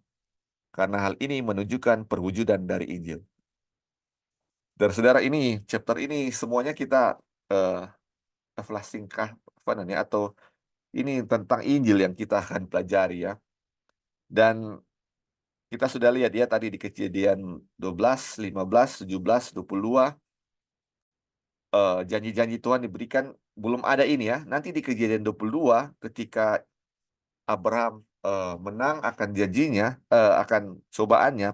karena hal ini menunjukkan perwujudan dari Injil. Dan saudara, ini chapter ini semuanya kita eh everlasting apa namanya, atau ini tentang Injil yang kita akan pelajari ya. Dan kita sudah lihat ya tadi di Kejadian 12, 15, 17, 22 janji-janji Tuhan diberikan, belum ada ini ya. Nanti di Kejadian 22 ketika Abraham menang akan janjinya, akan cobaannya,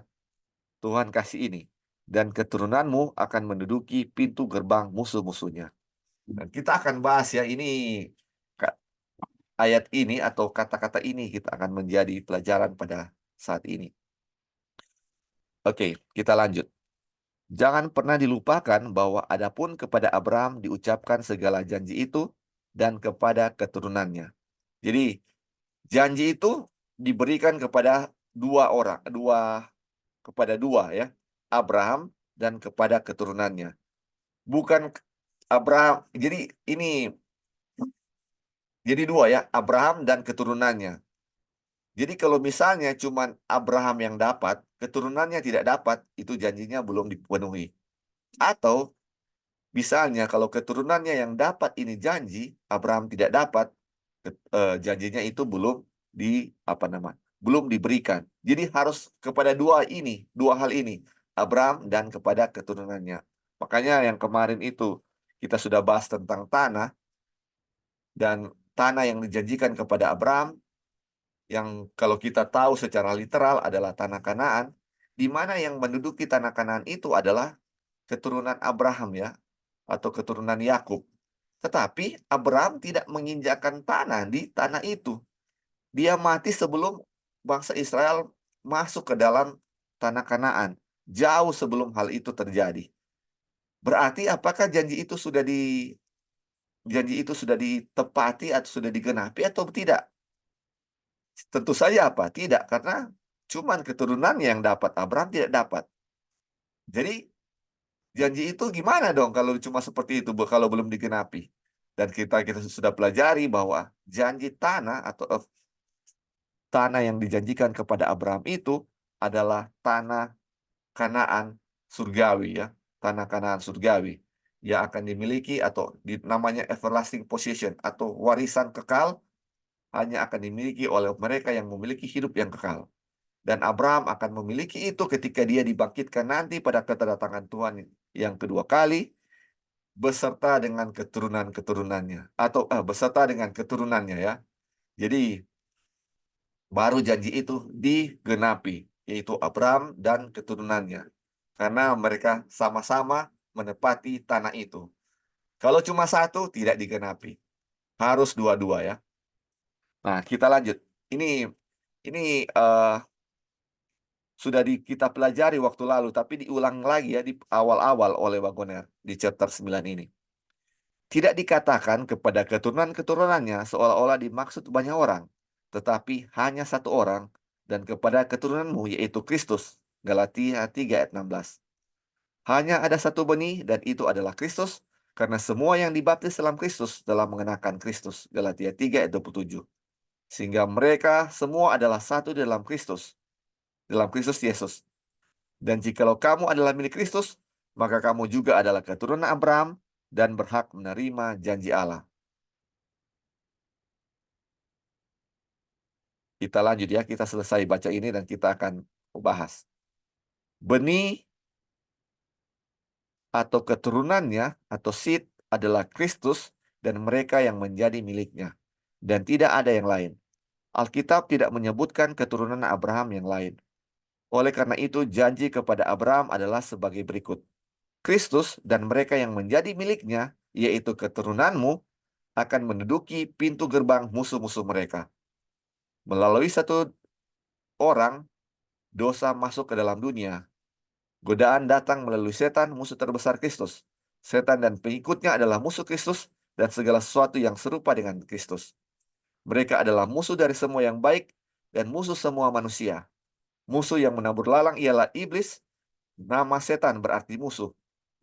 Tuhan kasih ini. Dan keturunanmu akan menduduki pintu gerbang musuh-musuhnya. Dan kita akan bahas ya, ini ayat ini atau kata-kata ini kita akan menjadi pelajaran pada saat ini. Oke, kita lanjut. Jangan pernah dilupakan bahwa adapun kepada Abraham diucapkan segala janji itu dan kepada keturunannya. Jadi, janji itu diberikan kepada kepada dua ya, Abraham dan kepada keturunannya. Bukan Abraham. Jadi dua ya, Abraham dan keturunannya. Jadi kalau misalnya cuman Abraham yang dapat, keturunannya tidak dapat, itu janjinya belum dipenuhi. Atau misalnya kalau keturunannya yang dapat ini janji, Abraham tidak dapat, janjinya itu belum diberikan. Jadi harus kepada dua hal ini, Abraham dan kepada keturunannya. Makanya yang kemarin itu kita sudah bahas tentang tanah, dan tanah yang dijanjikan kepada Abraham, yang kalau kita tahu secara literal adalah tanah Kanaan, di mana yang menduduki tanah Kanaan itu adalah keturunan Abraham ya, atau keturunan Yakub. Tetapi Abraham tidak menginjakkan tanah di tanah itu. Dia mati sebelum bangsa Israel masuk ke dalam tanah Kanaan, jauh sebelum hal itu terjadi. Berarti apakah janji itu sudah ditepati atau sudah digenapi atau tidak? Tentu saja tidak, karena cuman keturunan yang dapat, Abraham tidak dapat. Jadi janji itu gimana dong kalau cuma seperti itu, kalau belum digenapi? Dan kita sudah pelajari bahwa janji tanah atau tanah yang dijanjikan kepada Abraham itu adalah tanah Kanaan surgawi ya, tanah Kanaan surgawi yang akan dimiliki atau namanya everlasting possession atau warisan kekal, hanya akan dimiliki oleh mereka yang memiliki hidup yang kekal. Dan Abraham akan memiliki itu ketika dia dibangkitkan nanti pada kedatangan Tuhan yang kedua kali, beserta dengan keturunan-keturunannya, atau beserta dengan keturunannya ya. Jadi baru janji itu digenapi, yaitu Abraham dan keturunannya. Karena mereka sama-sama menepati tanah itu. Kalau cuma satu, tidak digenapi. Harus dua-dua ya. Nah, kita lanjut. Ini sudah kita pelajari waktu lalu, tapi diulang lagi ya di awal-awal oleh Wagoner di chapter 9 ini. Tidak dikatakan kepada keturunan-keturunannya seolah-olah dimaksud banyak orang, tetapi hanya satu orang, dan kepada keturunanmu yaitu Kristus. Galatia 3 ayat 16. Hanya ada satu benih dan itu adalah Kristus, karena semua yang dibaptis dalam Kristus telah mengenakan Kristus. Galatia 3 ayat 27. Sehingga mereka semua adalah satu dalam Kristus Yesus. Dan jikalau kamu adalah milik Kristus, maka kamu juga adalah keturunan Abraham dan berhak menerima janji Allah. Kita lanjut ya, kita selesai baca ini dan kita akan bahas. Benih atau keturunannya atau seed adalah Kristus dan mereka yang menjadi miliknya. Dan tidak ada yang lain. Alkitab tidak menyebutkan keturunan Abraham yang lain. Oleh karena itu, janji kepada Abraham adalah sebagai berikut. Kristus dan mereka yang menjadi miliknya, yaitu keturunanmu, akan menduduki pintu gerbang musuh-musuh mereka. Melalui satu orang, dosa masuk ke dalam dunia. Godaan datang melalui setan, musuh terbesar Kristus. Setan dan pengikutnya adalah musuh Kristus dan segala sesuatu yang serupa dengan Kristus. Mereka adalah musuh dari semua yang baik dan musuh semua manusia. Musuh yang menabur lalang ialah iblis. Nama setan berarti musuh.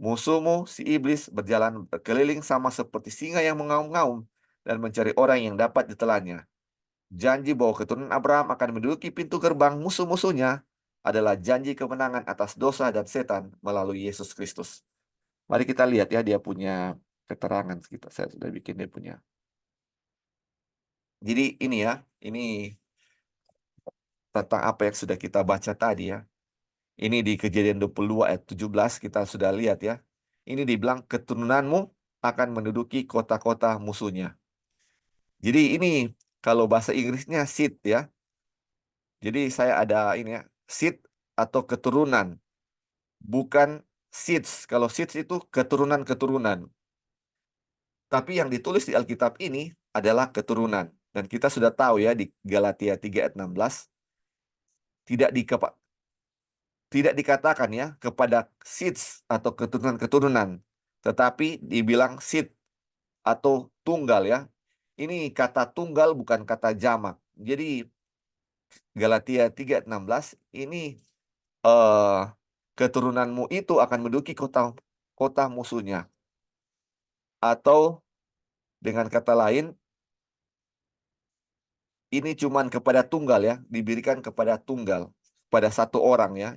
Musuhmu, si iblis, berjalan berkeliling sama seperti singa yang mengaum-ngaum dan mencari orang yang dapat ditelannya. Janji bahwa keturunan Abraham akan menduduki pintu gerbang musuh-musuhnya adalah janji kemenangan atas dosa dan setan melalui Yesus Kristus. Mari kita lihat ya, dia punya keterangan. Saya sudah bikin dia punya. Jadi ini ya, ini tentang apa yang sudah kita baca tadi ya. Ini di Kejadian 22 ayat 17 kita sudah lihat ya. Ini dibilang keturunanmu akan menduduki kota-kota musuhnya. Jadi ini kalau bahasa Inggrisnya seed ya. Jadi saya ada ini ya, seed atau keturunan. Bukan seeds. Kalau seeds itu keturunan-keturunan. Tapi yang ditulis di Alkitab ini adalah keturunan. Dan kita sudah tahu ya di Galatia 3 ayat 16 tidak tidak dikatakan ya kepada seeds atau keturunan-keturunan, tetapi dibilang seed atau tunggal ya. Ini kata tunggal bukan kata jamak. Jadi Galatia 3 ayat 16 ini eh keturunanmu itu akan menduduki kota kota musuhnya. Atau dengan kata lain, ini cuman kepada tunggal ya, diberikan kepada tunggal, pada satu orang ya.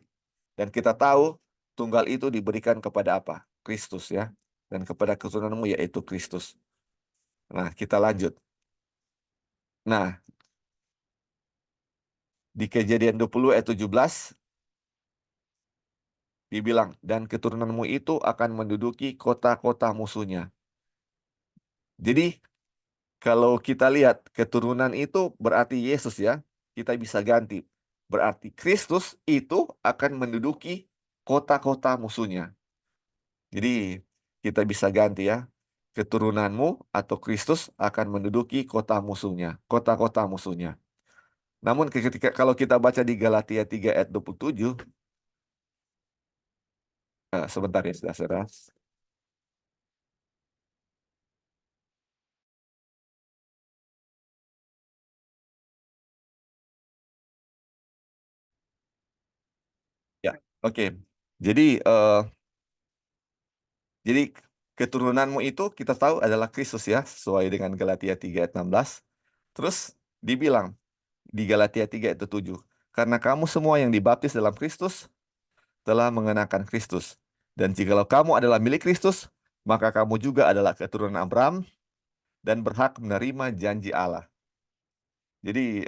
Dan kita tahu tunggal itu diberikan kepada apa? Kristus ya. Dan kepada keturunanmu yaitu Kristus. Nah, kita lanjut. Nah, di Kejadian 20 ayat 17 dibilang, dan keturunanmu itu akan menduduki kota-kota musuhnya. Jadi, kalau kita lihat keturunan itu berarti Yesus ya, kita bisa ganti. Berarti Kristus itu akan menduduki kota-kota musuhnya. Jadi kita bisa ganti ya. Keturunanmu atau Kristus akan menduduki kota musuhnya, kota-kota musuhnya. Namun ketika kalau kita baca di Galatia 3 ayat 27, sebentar ya saudara. Ya, oke. Jadi jadi keturunanmu itu kita tahu adalah Kristus ya, sesuai dengan Galatia 3 ayat 16. Terus dibilang di Galatia 3 ayat 7, karena kamu semua yang dibaptis dalam Kristus telah mengenakan Kristus. Dan jikalau kamu adalah milik Kristus, maka kamu juga adalah keturunan Abraham dan berhak menerima janji Allah. Jadi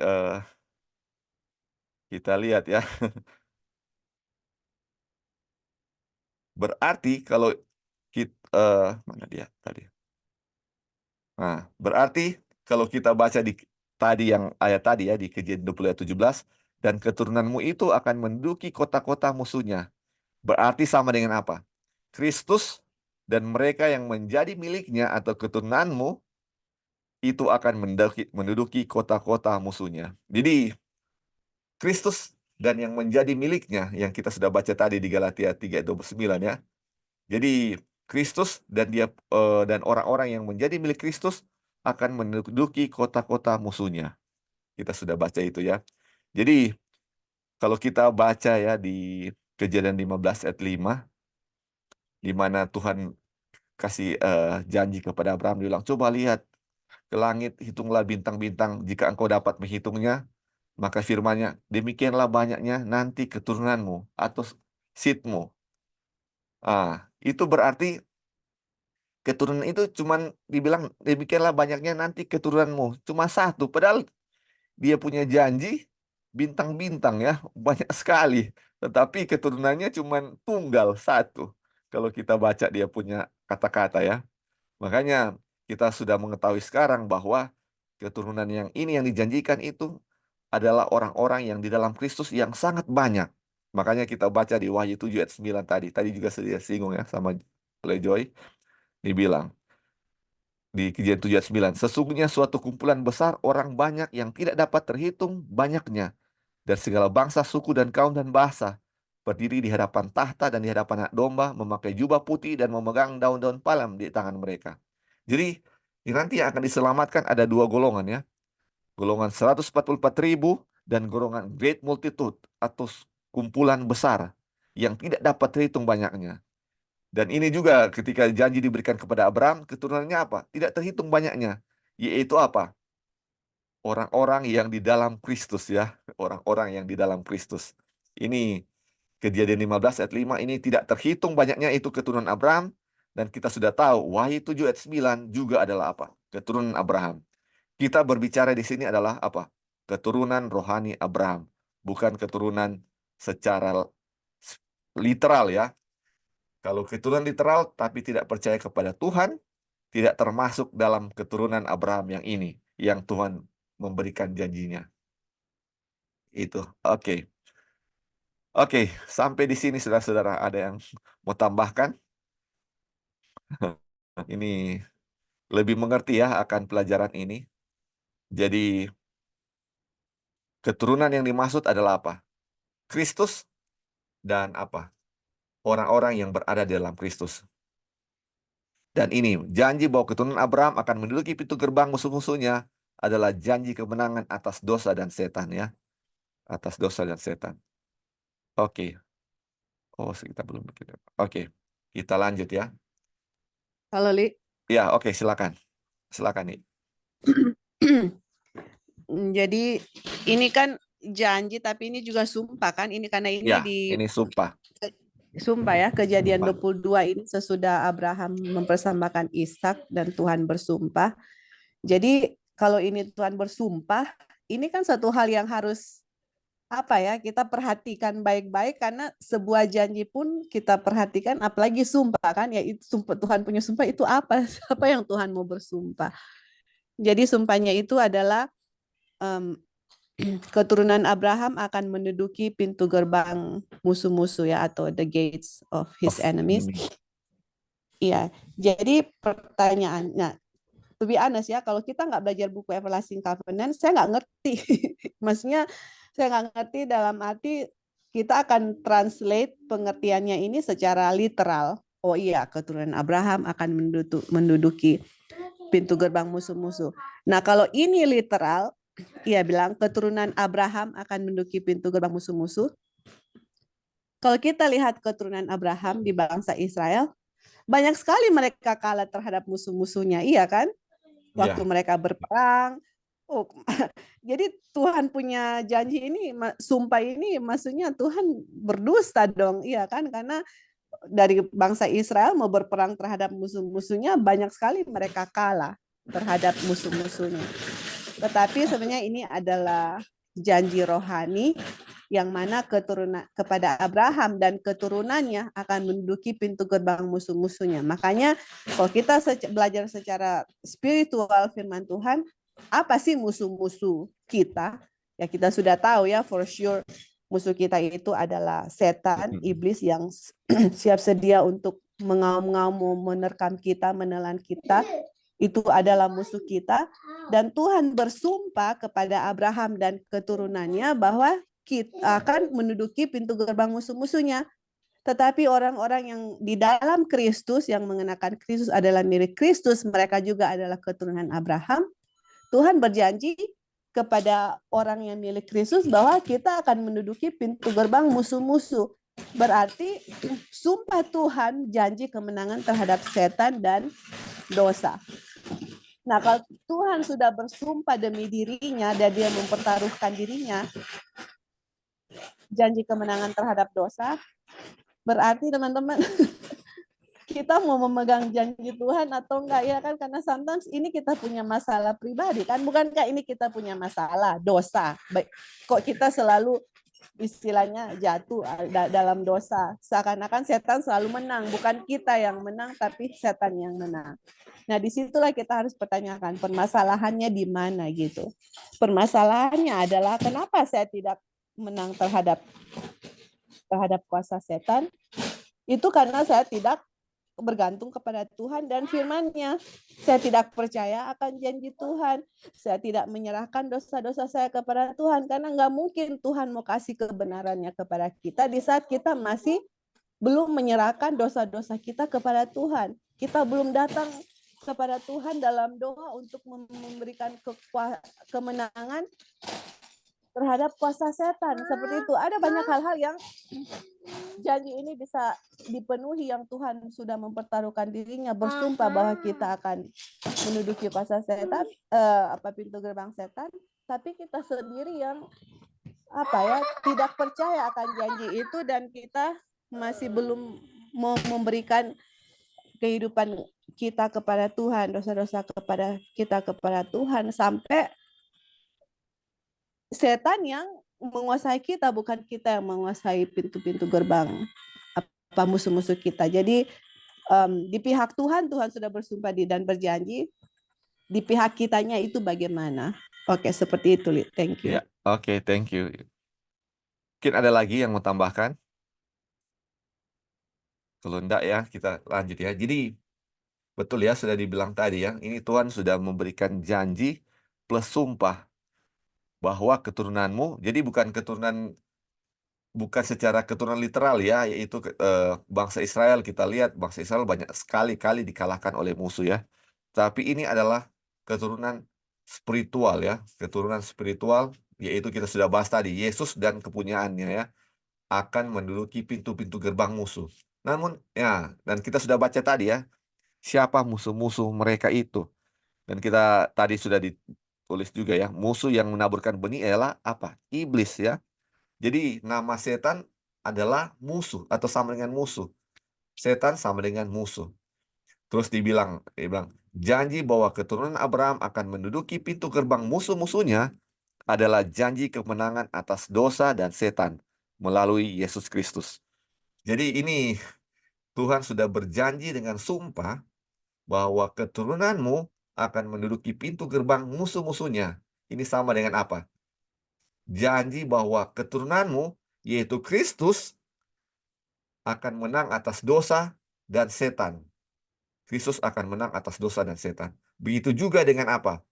kita lihat ya. Berarti kalau kita mana dia tadi? Nah, berarti kalau kita baca di tadi yang ayat tadi ya di Kejadian 20 ayat 17, dan keturunanmu itu akan menduduki kota-kota musuhnya. Berarti sama dengan apa? Kristus dan mereka yang menjadi miliknya atau keturunanmu itu akan menduduki kota-kota musuhnya. Jadi Kristus dan yang menjadi miliknya yang kita sudah baca tadi di Galatia 3:29 ya. Jadi Kristus dan dan orang-orang yang menjadi milik Kristus akan menduduki kota-kota musuhnya. Kita sudah baca itu ya. Jadi kalau kita baca ya di Kejadian 15 ayat 5 di mana Tuhan kasih janji kepada Abraham, dia bilang, coba lihat ke langit, hitunglah bintang-bintang, jika engkau dapat menghitungnya, maka firman-Nya, demikianlah banyaknya nanti keturunanmu atau seedmu. Itu berarti keturunan itu cuman dibilang demikianlah banyaknya nanti keturunanmu. Cuma satu, padahal dia punya janji bintang-bintang ya, banyak sekali. Tetapi keturunannya cuman tunggal satu. Kalau kita baca dia punya kata-kata ya. Makanya kita sudah mengetahui sekarang bahwa keturunan yang ini yang dijanjikan itu adalah orang-orang yang di dalam Kristus yang sangat banyak. Makanya kita baca di Wahyu 7 ayat 9 tadi. Tadi juga sudah singgung ya sama oleh Joy. Dibilang di Kejadian 7 ayat 9. Sesungguhnya suatu kumpulan besar orang banyak yang tidak dapat terhitung banyaknya. Dan segala bangsa, suku, dan kaum, dan bahasa. Berdiri di hadapan tahta dan di hadapan Anak Domba. Memakai jubah putih dan memegang daun-daun palem di tangan mereka. Jadi nanti yang akan diselamatkan ada dua golongan ya. Golongan 144.000 dan golongan great multitude atau kumpulan besar yang tidak dapat terhitung banyaknya. Dan ini juga ketika janji diberikan kepada Abraham, keturunannya apa? Tidak terhitung banyaknya. Yaitu apa? Orang-orang yang di dalam Kristus ya. Orang-orang yang di dalam Kristus. Ini Kejadian 15 ayat 5 ini tidak terhitung banyaknya itu keturunan Abraham. Dan kita sudah tahu Wahyu 7 ayat 9 juga adalah apa? Keturunan Abraham. Kita berbicara di sini adalah apa? Keturunan rohani Abraham, bukan keturunan secara literal ya. Kalau keturunan literal tapi tidak percaya kepada Tuhan, tidak termasuk dalam keturunan Abraham yang ini, yang Tuhan memberikan janjinya. Itu. Oke. Oke, sampai di sini saudara-saudara, ada yang mau tambahkan? Ini lebih mengerti ya akan pelajaran ini. Jadi keturunan yang dimaksud adalah apa? Kristus dan apa? Orang-orang yang berada di dalam Kristus. Dan ini, janji bahwa keturunan Abraham akan menduduki pintu gerbang musuh-musuhnya adalah janji kemenangan atas dosa dan setan ya. Atas dosa dan setan. Oke. Oh, kita belum begitu. Oke. Kita lanjut ya. Halo, Li. Ya, oke, silakan. Silakan nih. Jadi ini kan janji tapi ini juga sumpah kan? Ini karena ini Ya, di ini sumpah. sumpah ya, Kejadian Sumpah. 22 ini sesudah Abraham mempersembahkan Ishak dan Tuhan bersumpah. Jadi kalau ini Tuhan bersumpah, ini kan satu hal yang harus apa ya, kita perhatikan baik-baik karena sebuah janji pun kita perhatikan, apalagi sumpah kan ya, itu sumpah, Tuhan punya sumpah itu apa? Apa yang Tuhan mau bersumpah. Jadi sumpahnya itu adalah em, keturunan Abraham akan menduduki pintu gerbang musuh-musuh ya, atau the gates of his Of enemies. enemy. Iya, jadi pertanyaannya, to be honest ya, kalau kita nggak belajar buku Everlasting Covenant, saya nggak ngerti. Maksudnya saya nggak ngerti dalam arti kita akan translate pengertiannya ini secara literal. Oh iya, keturunan Abraham akan menduduki pintu gerbang musuh-musuh. Nah, kalau ini literal, ia bilang keturunan Abraham akan menduduki pintu gerbang musuh-musuh. Kalau kita lihat keturunan Abraham di bangsa Israel, banyak sekali mereka kalah terhadap musuh-musuhnya, iya kan? Waktu Ya, mereka berperang. Oh, jadi Tuhan punya janji ini, sumpah ini maksudnya Tuhan berdusta dong, iya kan? Karena dari bangsa Israel mau berperang terhadap musuh-musuhnya, banyak sekali mereka kalah terhadap musuh-musuhnya. Tetapi sebenarnya ini adalah janji rohani yang mana keturunan kepada Abraham dan keturunannya akan menduduki pintu gerbang musuh-musuhnya. Makanya kalau kita belajar secara spiritual firman Tuhan, apa sih musuh-musuh kita? Ya kita sudah tahu ya, for sure musuh kita itu adalah setan, iblis yang siap sedia untuk mengaum-ngaum, menerkam kita, menelan kita. Itu adalah musuh kita. Dan Tuhan bersumpah kepada Abraham dan keturunannya bahwa kita akan menduduki pintu gerbang musuh-musuhnya. Tetapi orang-orang yang di dalam Kristus, yang mengenakan Kristus adalah milik Kristus, mereka juga adalah keturunan Abraham. Tuhan berjanji kepada orang yang milik Kristus bahwa kita akan menduduki pintu gerbang musuh-musuh. Berarti sumpah Tuhan janji kemenangan terhadap setan dan dosa. Nah, kalau Tuhan sudah bersumpah demi dirinya dan dia mempertaruhkan dirinya, janji kemenangan terhadap dosa, berarti teman-teman kita mau memegang janji Tuhan atau enggak ya kan, karena sometimes ini kita punya masalah pribadi kan, bukankah ini kita punya masalah dosa, kok kita selalu istilahnya jatuh dalam dosa, seakan-akan setan selalu menang, bukan kita yang menang tapi setan yang menang. Nah, disitulah kita harus pertanyakan permasalahannya di mana gitu. Permasalahannya adalah kenapa saya tidak menang terhadap terhadap kuasa setan, itu karena saya tidak bergantung kepada Tuhan dan firman-Nya. Saya tidak percaya akan janji Tuhan. Saya tidak menyerahkan dosa-dosa saya kepada Tuhan karena nggak mungkin Tuhan mau kasih kebenarannya kepada kita di saat kita masih belum menyerahkan dosa-dosa kita kepada Tuhan. Kita belum datang kepada Tuhan dalam doa untuk memberikan kemenangan terhadap kuasa setan. Seperti itu. Ada banyak hal-hal yang janji ini bisa dipenuhi yang Tuhan sudah mempertaruhkan dirinya, bersumpah bahwa kita akan menduduki kuasa setan, pintu gerbang setan, tapi kita sendiri yang tidak percaya akan janji itu dan kita masih belum mau memberikan kehidupan kita kepada Tuhan, dosa-dosa kita kepada Tuhan, sampai setan yang menguasai kita, bukan kita yang menguasai pintu-pintu gerbang musuh-musuh kita. Jadi di pihak Tuhan, Tuhan sudah bersumpah dan berjanji. Di pihak kitanya itu bagaimana? Oke, seperti itu, Li. Thank you. Ya, oke, thank you. Mungkin ada lagi yang mau tambahkan? Kalau enggak ya, kita lanjut ya. Jadi, betul ya, sudah dibilang tadi ya, ini Tuhan sudah memberikan janji plus sumpah bahwa keturunanmu, jadi bukan secara keturunan literal ya, yaitu bangsa Israel. Kita lihat bangsa Israel banyak sekali dikalahkan oleh musuh ya. Tapi ini adalah keturunan spiritual ya, keturunan spiritual, yaitu kita sudah bahas tadi, Yesus dan kepunyaannya ya, akan menduduki pintu-pintu gerbang musuh. Namun ya, dan kita sudah baca tadi ya, siapa musuh-musuh mereka itu. Dan kita tadi sudah ditulis juga ya, musuh yang menaburkan benih adalah apa? Iblis ya. Jadi nama setan adalah musuh atau sama dengan musuh. Setan sama dengan musuh. Terus dia bilang, janji bahwa keturunan Abraham akan menduduki pintu gerbang musuh-musuhnya adalah janji kemenangan atas dosa dan setan melalui Yesus Kristus. Jadi ini Tuhan sudah berjanji dengan sumpah bahwa keturunanmu akan menduduki pintu gerbang musuh-musuhnya. Ini sama dengan apa? Janji bahwa keturunanmu, yaitu Kristus, akan menang atas dosa dan setan. Kristus akan menang atas dosa dan setan. Begitu juga dengan apa?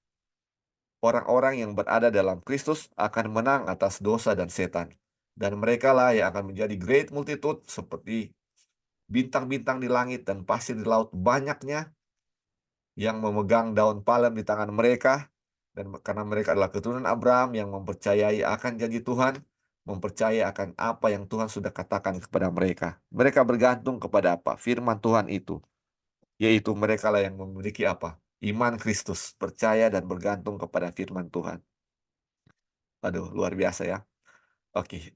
Orang-orang yang berada dalam Kristus akan menang atas dosa dan setan. Dan mereka lah yang akan menjadi great multitude seperti bintang-bintang di langit dan pasir di laut banyaknya yang memegang daun palem di tangan mereka. Dan karena mereka adalah keturunan Abraham yang mempercayai akan janji Tuhan, mempercayai akan apa yang Tuhan sudah katakan kepada mereka. Mereka bergantung kepada apa? Firman Tuhan itu. Yaitu mereka lah yang memiliki apa? Iman Kristus, percaya dan bergantung kepada firman Tuhan. Aduh, luar biasa ya. Oke,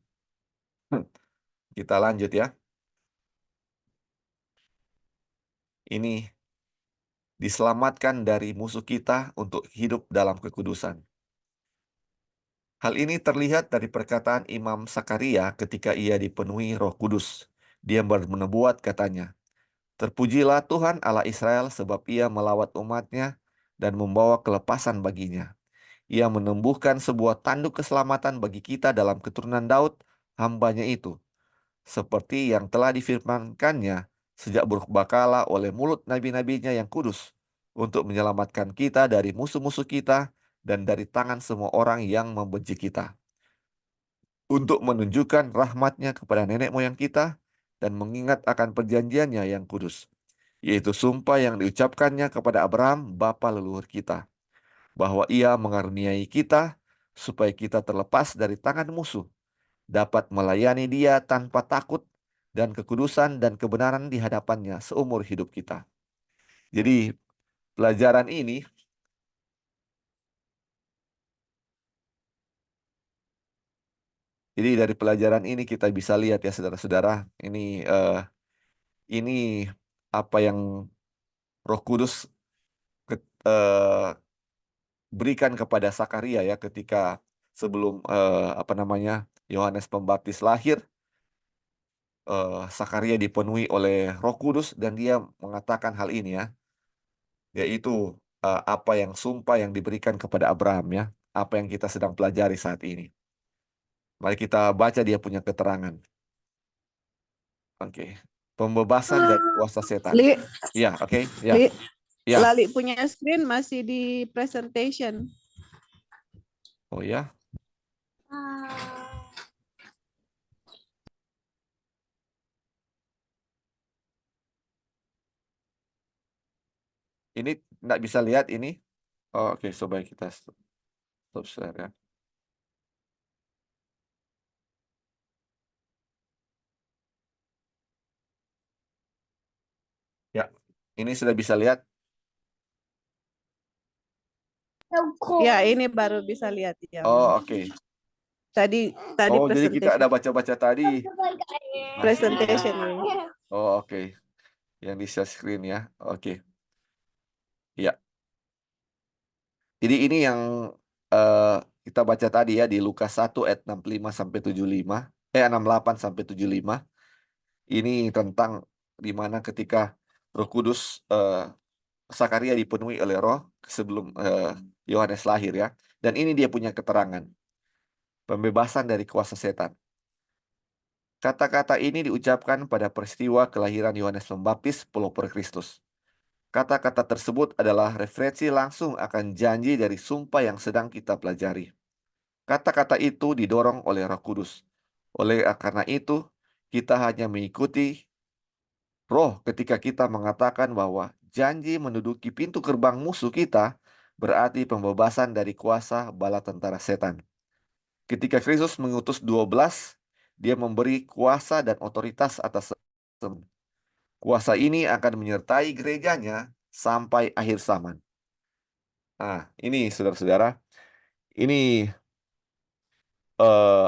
kita lanjut ya. Ini diselamatkan dari musuh kita untuk hidup dalam kekudusan. Hal ini terlihat dari perkataan Imam Sakaria ketika ia dipenuhi Roh Kudus. Dia menubuat katanya, terpujilah Tuhan Allah Israel sebab ia melawat umatnya dan membawa kelepasan baginya. Ia menumbuhkan sebuah tanduk keselamatan bagi kita dalam keturunan Daud, hambanya itu. Seperti yang telah difirmankannya sejak berbakala oleh mulut nabi-nabinya yang kudus, untuk menyelamatkan kita dari musuh-musuh kita dan dari tangan semua orang yang membenci kita, untuk menunjukkan rahmatnya kepada nenek moyang kita dan mengingat akan perjanjiannya yang kudus, yaitu sumpah yang diucapkannya kepada Abraham, bapa leluhur kita, bahwa ia mengaruniai kita supaya kita terlepas dari tangan musuh, dapat melayani dia tanpa takut dan kekudusan dan kebenaran di hadapannya seumur hidup kita. Jadi pelajaran ini, dari pelajaran ini kita bisa lihat ya saudara-saudara, ini apa yang Roh Kudus berikan kepada Sakaria ya ketika sebelum Yohanes Pembaptis lahir. Sakaria dipenuhi oleh Roh Kudus dan dia mengatakan hal ini ya, yaitu apa yang sumpah yang diberikan kepada Abraham ya, apa yang kita sedang pelajari saat ini. Mari kita baca dia punya keterangan. Oke. Pembebasan dari kuasa setan. Li, Ya, oke. Ya, Li, ya. Lali punya screen masih di presentation. Oh ya. Ini nggak bisa lihat ini. Oh, oke, coba kita stop share ya. Ya, ini sudah bisa lihat. Ya, ini baru bisa lihat yang Oh, oke. tadi tadi Oh, jadi kita presentation. ada baca-baca tadi. Masya Presentation. Allah. Oh, oke. Yang di share screen ya. Oke. Ya. Jadi ini yang eh, kita baca tadi ya di Lukas 1 ayat 65 sampai 75. 68 sampai 75. Ini tentang di mana ketika Roh Kudus Sakaria dipenuhi oleh Roh sebelum Yohanes lahir ya. Dan ini dia punya keterangan. Pembebasan dari kuasa setan. Kata-kata ini diucapkan pada peristiwa kelahiran Yohanes Pembaptis pelopor Kristus. Kata-kata tersebut adalah referensi langsung akan janji dari sumpah yang sedang kita pelajari. Kata-kata itu didorong oleh Roh Kudus. Oleh karena itu, kita hanya mengikuti Roh ketika kita mengatakan bahwa janji menduduki pintu gerbang musuh kita berarti pembebasan dari kuasa bala tentara setan. Ketika Kristus mengutus 12, dia memberi kuasa dan otoritas atas setan. Kuasa ini akan menyertai gerejanya sampai akhir zaman. Nah, ini saudara-saudara, ini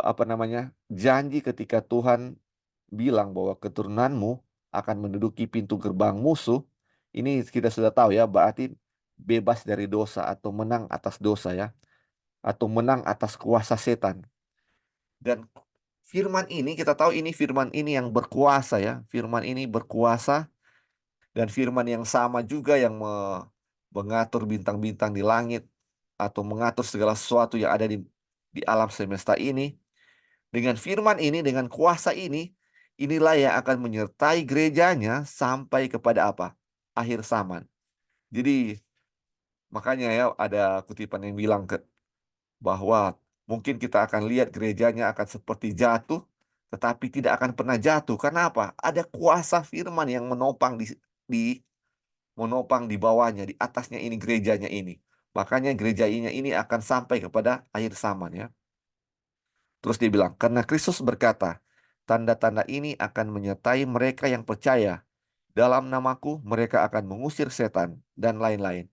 apa namanya? Janji ketika Tuhan bilang bahwa keturunanmu akan menduduki pintu gerbang musuh. Ini kita sudah tahu ya, berarti bebas dari dosa atau menang atas dosa ya, atau menang atas kuasa setan. Dan firman ini kita tahu ini firman ini yang berkuasa ya. Firman ini berkuasa dan firman yang sama juga yang mengatur bintang-bintang di langit atau mengatur segala sesuatu yang ada di alam semesta ini. Dengan firman ini, dengan kuasa ini, inilah yang akan menyertai gerejanya sampai kepada apa? Akhir zaman. Jadi makanya ya ada kutipan yang bilang bahwa mungkin kita akan lihat gerejanya akan seperti jatuh, tetapi tidak akan pernah jatuh. Karena apa? Ada kuasa firman yang di menopang di bawahnya, di atasnya ini gerejanya ini. Makanya gerejanya ini akan sampai kepada akhir zaman ya. Terus dia bilang, karena Kristus berkata, tanda-tanda ini akan menyertai mereka yang percaya. Dalam namaku mereka akan mengusir setan dan lain-lain.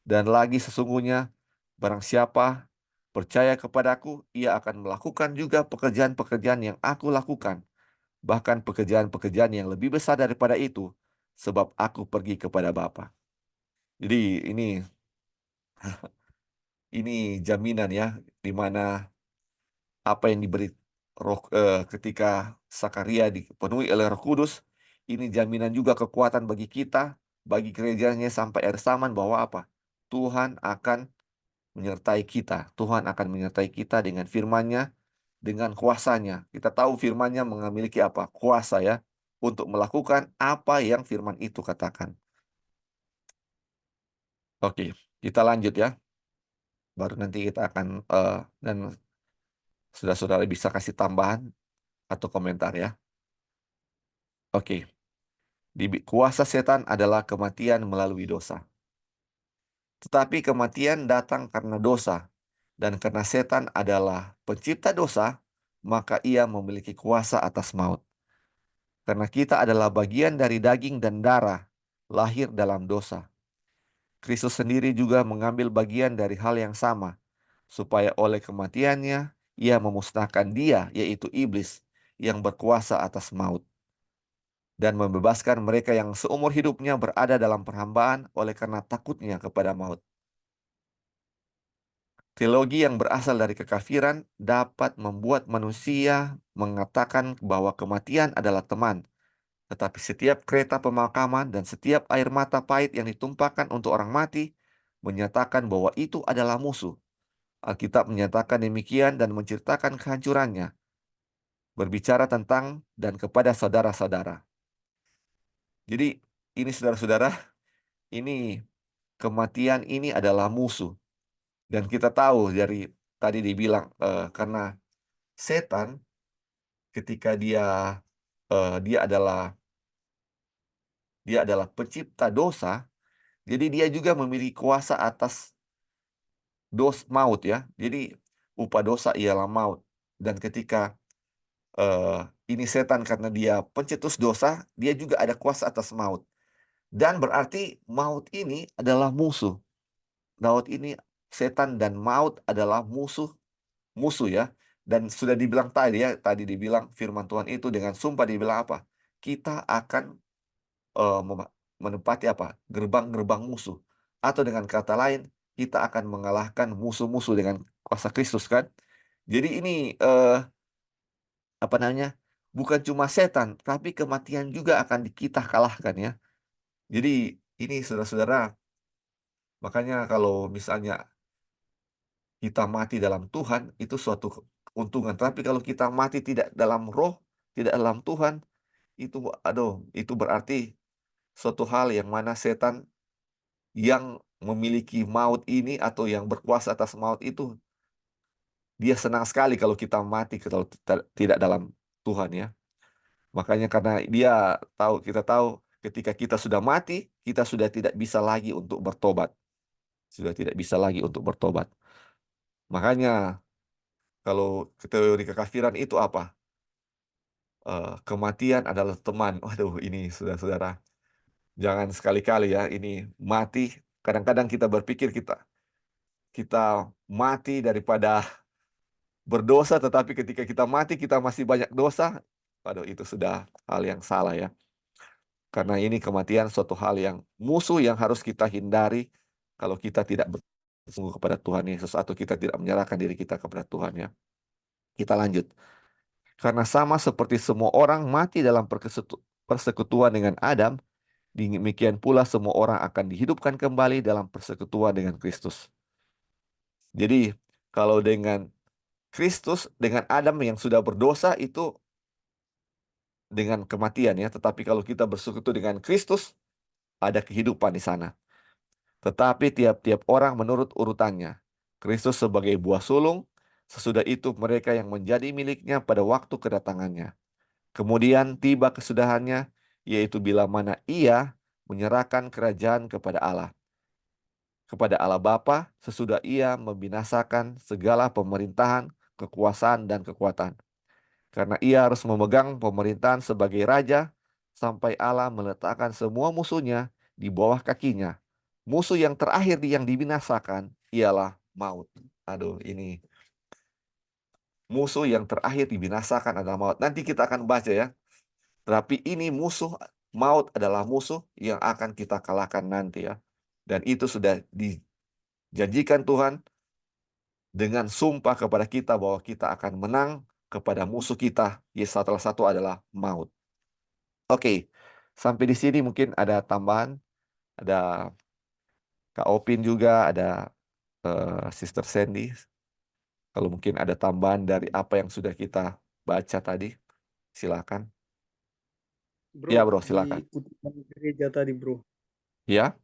Dan lagi sesungguhnya, barang siapa percaya kepadaku, ia akan melakukan juga pekerjaan-pekerjaan yang aku lakukan. Bahkan pekerjaan-pekerjaan yang lebih besar daripada itu, sebab aku pergi kepada Bapa. Jadi ini jaminan ya, di mana apa yang diberi roh ketika Sakaria dipenuhi oleh Roh Kudus, ini jaminan juga kekuatan bagi kita, bagi gerejanya sampai akhir zaman bahwa apa? Tuhan akan menyertai kita. Tuhan akan menyertai kita dengan firman-Nya, dengan kuasanya. Kita tahu firman-Nya memiliki apa? Kuasa ya, untuk melakukan apa yang firman itu katakan. Oke, kita lanjut ya. Baru nanti kita akan dan saudara-saudara bisa kasih tambahan atau komentar ya. Oke. Kuasa setan adalah kematian melalui dosa. Tetapi kematian datang karena dosa. Dan karena setan adalah pencipta dosa, maka ia memiliki kuasa atas maut. Karena kita adalah bagian dari daging dan darah, lahir dalam dosa. Kristus sendiri juga mengambil bagian dari hal yang sama, supaya oleh kematiannya, ia memusnahkan dia, yaitu iblis, yang berkuasa atas maut dan membebaskan mereka yang seumur hidupnya berada dalam perhambaan oleh karena takutnya kepada maut. Teologi yang berasal dari kekafiran dapat membuat manusia mengatakan bahwa kematian adalah teman, tetapi setiap kereta pemakaman dan setiap air mata pahit yang ditumpahkan untuk orang mati menyatakan bahwa itu adalah musuh. Alkitab menyatakan demikian dan menceritakan kehancurannya. berbicara tentang dan kepada saudara-saudara. Jadi ini saudara-saudara, ini kematian ini adalah musuh. Dan kita tahu dari tadi dibilang karena setan ketika dia adalah pencipta dosa, jadi dia juga memiliki kuasa atas maut ya. Jadi upah dosa ialah maut. Dan ketika ini setan karena dia pencetus dosa, dia juga ada kuasa atas maut. Dan berarti maut ini adalah musuh. Maut ini setan dan maut adalah musuh ya. Dan sudah dibilang tadi ya, tadi dibilang firman Tuhan itu dengan sumpah dibilang apa? Kita akan menempati apa? Gerbang-gerbang musuh. Atau dengan kata lain, kita akan mengalahkan musuh-musuh dengan kuasa Kristus kan? Jadi ini apa namanya? Bukan cuma setan, tapi kematian juga akan kita kalahkan ya. Jadi ini saudara-saudara, makanya kalau misalnya kita mati dalam Tuhan, itu suatu keuntungan. Tapi kalau kita mati tidak dalam roh, tidak dalam Tuhan, itu aduh, itu berarti suatu hal yang mana setan yang memiliki maut ini atau yang berkuasa atas maut itu, dia senang sekali kalau kita mati kalau tidak dalam Tuhan ya. Makanya karena kita tahu ketika kita sudah mati, kita sudah tidak bisa lagi untuk bertobat. Sudah tidak bisa lagi untuk bertobat. Makanya kalau teori kekafiran itu apa? Kematian adalah teman. Waduh, ini saudara-saudara. Jangan sekali-kali ya ini mati. Kadang-kadang kita berpikir kita mati daripada berdosa, tetapi ketika kita mati kita masih banyak dosa. Waduh, itu sudah hal yang salah ya. Karena ini kematian suatu hal yang musuh yang harus kita hindari kalau kita tidak bersungguh kepada Tuhan Yesus atau kita tidak menyerahkan diri kita kepada Tuhan ya. Kita lanjut. Karena sama seperti semua orang mati dalam persekutuan dengan Adam, demikian pula semua orang akan dihidupkan kembali dalam persekutuan dengan Kristus. Jadi, kalau dengan Kristus, dengan Adam yang sudah berdosa itu dengan kematian ya. Tetapi kalau kita bersekutu dengan Kristus, ada kehidupan di sana. Tetapi tiap-tiap orang menurut urutannya. Kristus sebagai buah sulung, sesudah itu mereka yang menjadi miliknya pada waktu kedatangannya. Kemudian tiba kesudahannya, yaitu bila mana ia menyerahkan kerajaan kepada Allah Bapa, sesudah ia membinasakan segala pemerintahan, kekuasaan, dan kekuatan. Karena ia harus memegang pemerintahan sebagai raja, sampai Allah meletakkan semua musuhnya di bawah kakinya. Musuh yang terakhir yang dibinasakan ialah maut. Aduh, ini musuh yang terakhir dibinasakan adalah maut. Nanti kita akan baca ya. Tapi ini maut adalah musuh yang akan kita kalahkan nanti ya. Dan itu sudah dijanjikan Tuhan dengan sumpah kepada kita bahwa kita akan menang kepada musuh kita. Salah satu adalah maut. Oke, sampai di sini mungkin ada tambahan. Ada Kak Opin juga, ada Sister Sandy. Kalau mungkin ada tambahan dari apa yang sudah kita baca tadi, silakan. Bro, Ya bro, di silakan. kutipan gereja tadi, bro. Ya,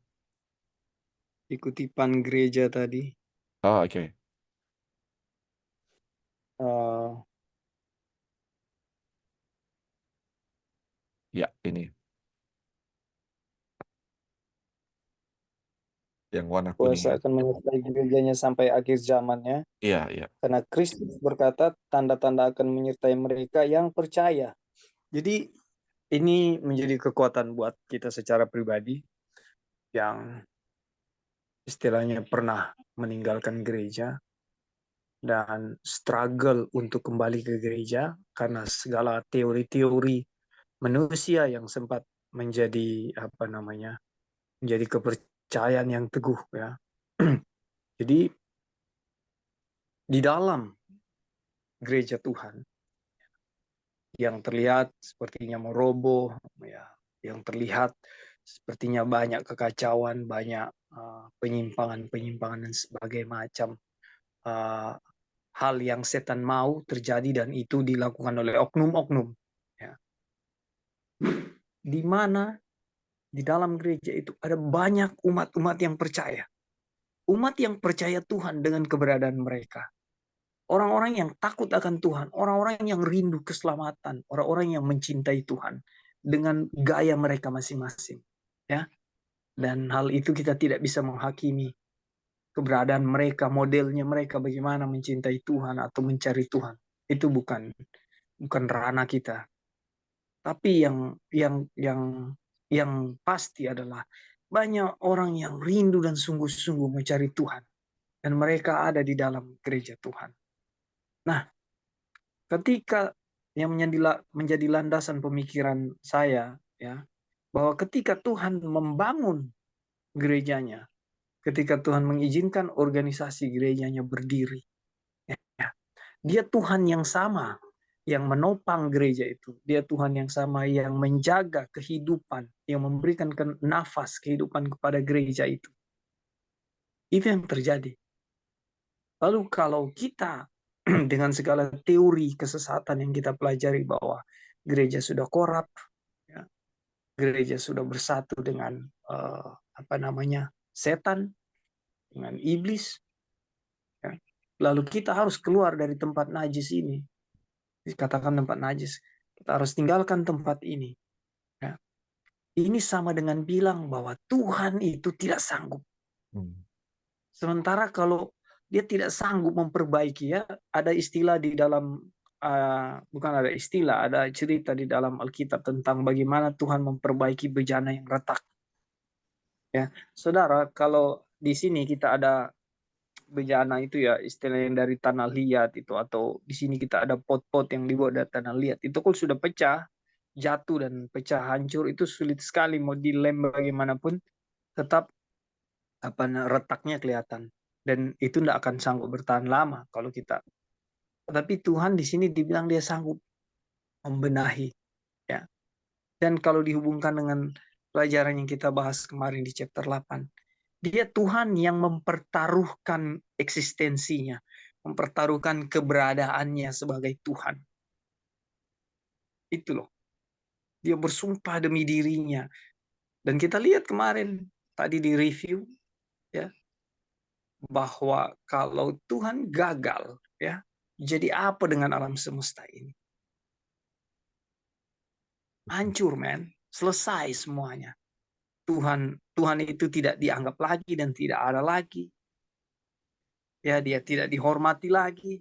Di kutipan gereja tadi, oh, oke. eh, Ya, ini yang warna kuning kuasa ya. akan menyertai gerejanya sampai akhir zamannya. Iya, iya. Karena Kristus berkata, tanda-tanda akan menyertai mereka yang percaya. Jadi, ini menjadi kekuatan buat kita secara pribadi yang istilahnya pernah meninggalkan gereja dan struggle untuk kembali ke gereja karena segala teori-teori manusia yang sempat menjadi menjadi kepercayaan yang teguh ya. Jadi di dalam gereja Tuhan yang terlihat sepertinya meroboh ya, yang terlihat sepertinya banyak kekacauan, banyak penyimpangan-penyimpangan dan sebagainya macam. hal yang setan mau terjadi, dan itu dilakukan oleh oknum-oknum. Ya. Di mana di dalam gereja itu ada banyak umat-umat yang percaya. Umat yang percaya Tuhan dengan keberadaan mereka. Orang-orang yang takut akan Tuhan. Orang-orang yang rindu keselamatan. Orang-orang yang mencintai Tuhan. Dengan gaya mereka masing-masing. Ya. Dan hal itu kita tidak bisa menghakimi keberadaan mereka, modelnya mereka bagaimana mencintai Tuhan atau mencari Tuhan. Itu bukan ranah kita. Tapi yang pasti adalah banyak orang yang rindu dan sungguh-sungguh mencari Tuhan, dan mereka ada di dalam gereja Tuhan. Nah, ketika yang menjadi landasan pemikiran saya, ya, bahwa ketika Tuhan membangun gerejanya, ketika Tuhan mengizinkan organisasi gerejanya berdiri, ya, Dia Tuhan yang sama yang menopang gereja itu. Dia Tuhan yang sama yang menjaga kehidupan, yang memberikan nafas kehidupan kepada gereja itu. Itu yang terjadi. Lalu kalau kita dengan segala teori kesesatan yang kita pelajari bahwa gereja sudah korup, ya, gereja sudah bersatu dengan setan, dengan iblis, ya. Lalu kita harus keluar dari tempat najis ini. Dikatakan tempat najis, kita harus tinggalkan tempat ini. Ya. Ini sama dengan bilang bahwa Tuhan itu tidak sanggup. Sementara kalau dia tidak sanggup memperbaiki, ya, ada istilah di dalam bukan ada istilah, ada cerita di dalam Alkitab tentang bagaimana Tuhan memperbaiki bejana yang retak. Ya, saudara, kalau di sini kita ada bejana itu, ya, istilah yang dari tanah liat itu, atau di sini kita ada pot-pot yang dibuat dari tanah liat, itu kalau sudah pecah, jatuh dan pecah hancur, itu sulit sekali mau dilem bagaimanapun tetap retaknya kelihatan, dan itu tidak akan sanggup bertahan lama kalau kita. Tapi Tuhan di sini dibilang dia sanggup membenahi, ya. Dan kalau dihubungkan dengan pelajaran yang kita bahas kemarin di chapter 8, dia Tuhan yang mempertaruhkan eksistensinya, mempertaruhkan keberadaannya sebagai Tuhan. Itu loh. Dia bersumpah demi dirinya. Dan kita lihat kemarin, tadi di review, ya, bahwa kalau Tuhan gagal, ya, jadi apa dengan alam semesta ini? Hancur, men. Selesai semuanya. Tuhan itu tidak dianggap lagi dan tidak ada lagi. Ya, dia tidak dihormati lagi.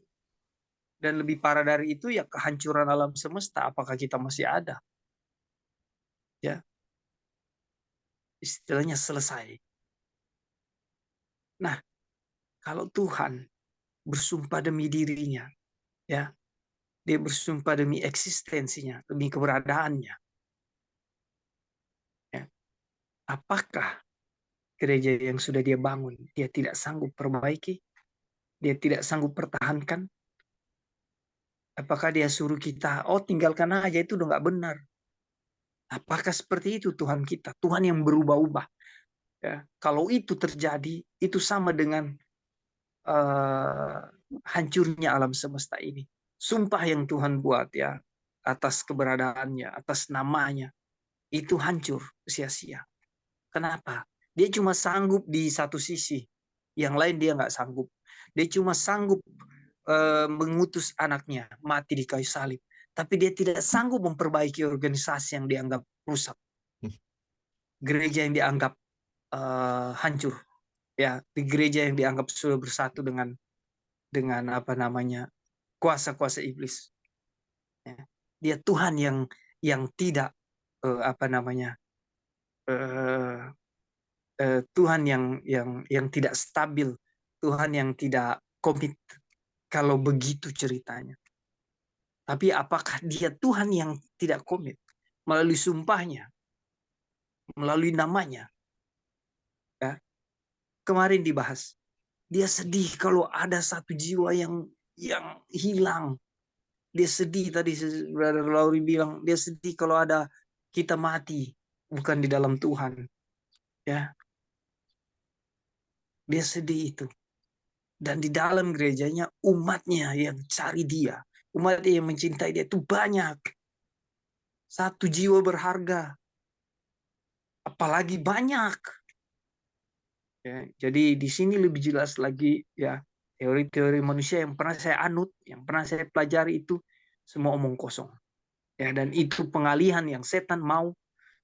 Dan lebih parah dari itu, ya, kehancuran alam semesta. Apakah kita masih ada? Ya, istilahnya selesai. Nah, kalau Tuhan bersumpah demi dirinya, ya, dia bersumpah demi eksistensinya, demi keberadaannya, ya, apakah gereja yang sudah dia bangun dia tidak sanggup perbaiki, dia tidak sanggup pertahankan? Apakah dia suruh kita, oh tinggalkan aja, itu udah nggak benar? Apakah seperti itu Tuhan kita, Tuhan yang berubah-ubah? Ya, kalau itu terjadi, itu sama dengan hancurnya alam semesta ini. Sumpah yang Tuhan buat, ya, atas keberadaannya, atas namanya, itu hancur sia-sia. Kenapa? Dia cuma sanggup di satu sisi, yang lain dia nggak sanggup. Dia cuma sanggup mengutus anaknya mati di kayu salib, tapi dia tidak sanggup memperbaiki organisasi yang dianggap rusak, gereja yang dianggap hancur, ya, di gereja yang dianggap sudah bersatu dengan kuasa-kuasa iblis. Ya. Dia Tuhan yang tidak Tuhan yang tidak stabil, Tuhan yang tidak komit. Kalau begitu ceritanya. Tapi apakah dia Tuhan yang tidak komit melalui sumpahnya, melalui namanya? Ya. Kemarin dibahas, dia sedih kalau ada satu jiwa yang hilang. Dia sedih, tadi Brother Lauri bilang, dia sedih kalau ada kita mati bukan di dalam Tuhan. Ya. Dia sedih itu. Dan di dalam gerejanya umatnya yang cari dia. Umatnya yang mencintai dia itu banyak. 1 jiwa berharga. Apalagi banyak. Ya, jadi di sini lebih jelas lagi ya, teori-teori manusia yang pernah saya anut, yang pernah saya pelajari itu semua omong kosong. Ya, dan itu pengalihan yang setan mau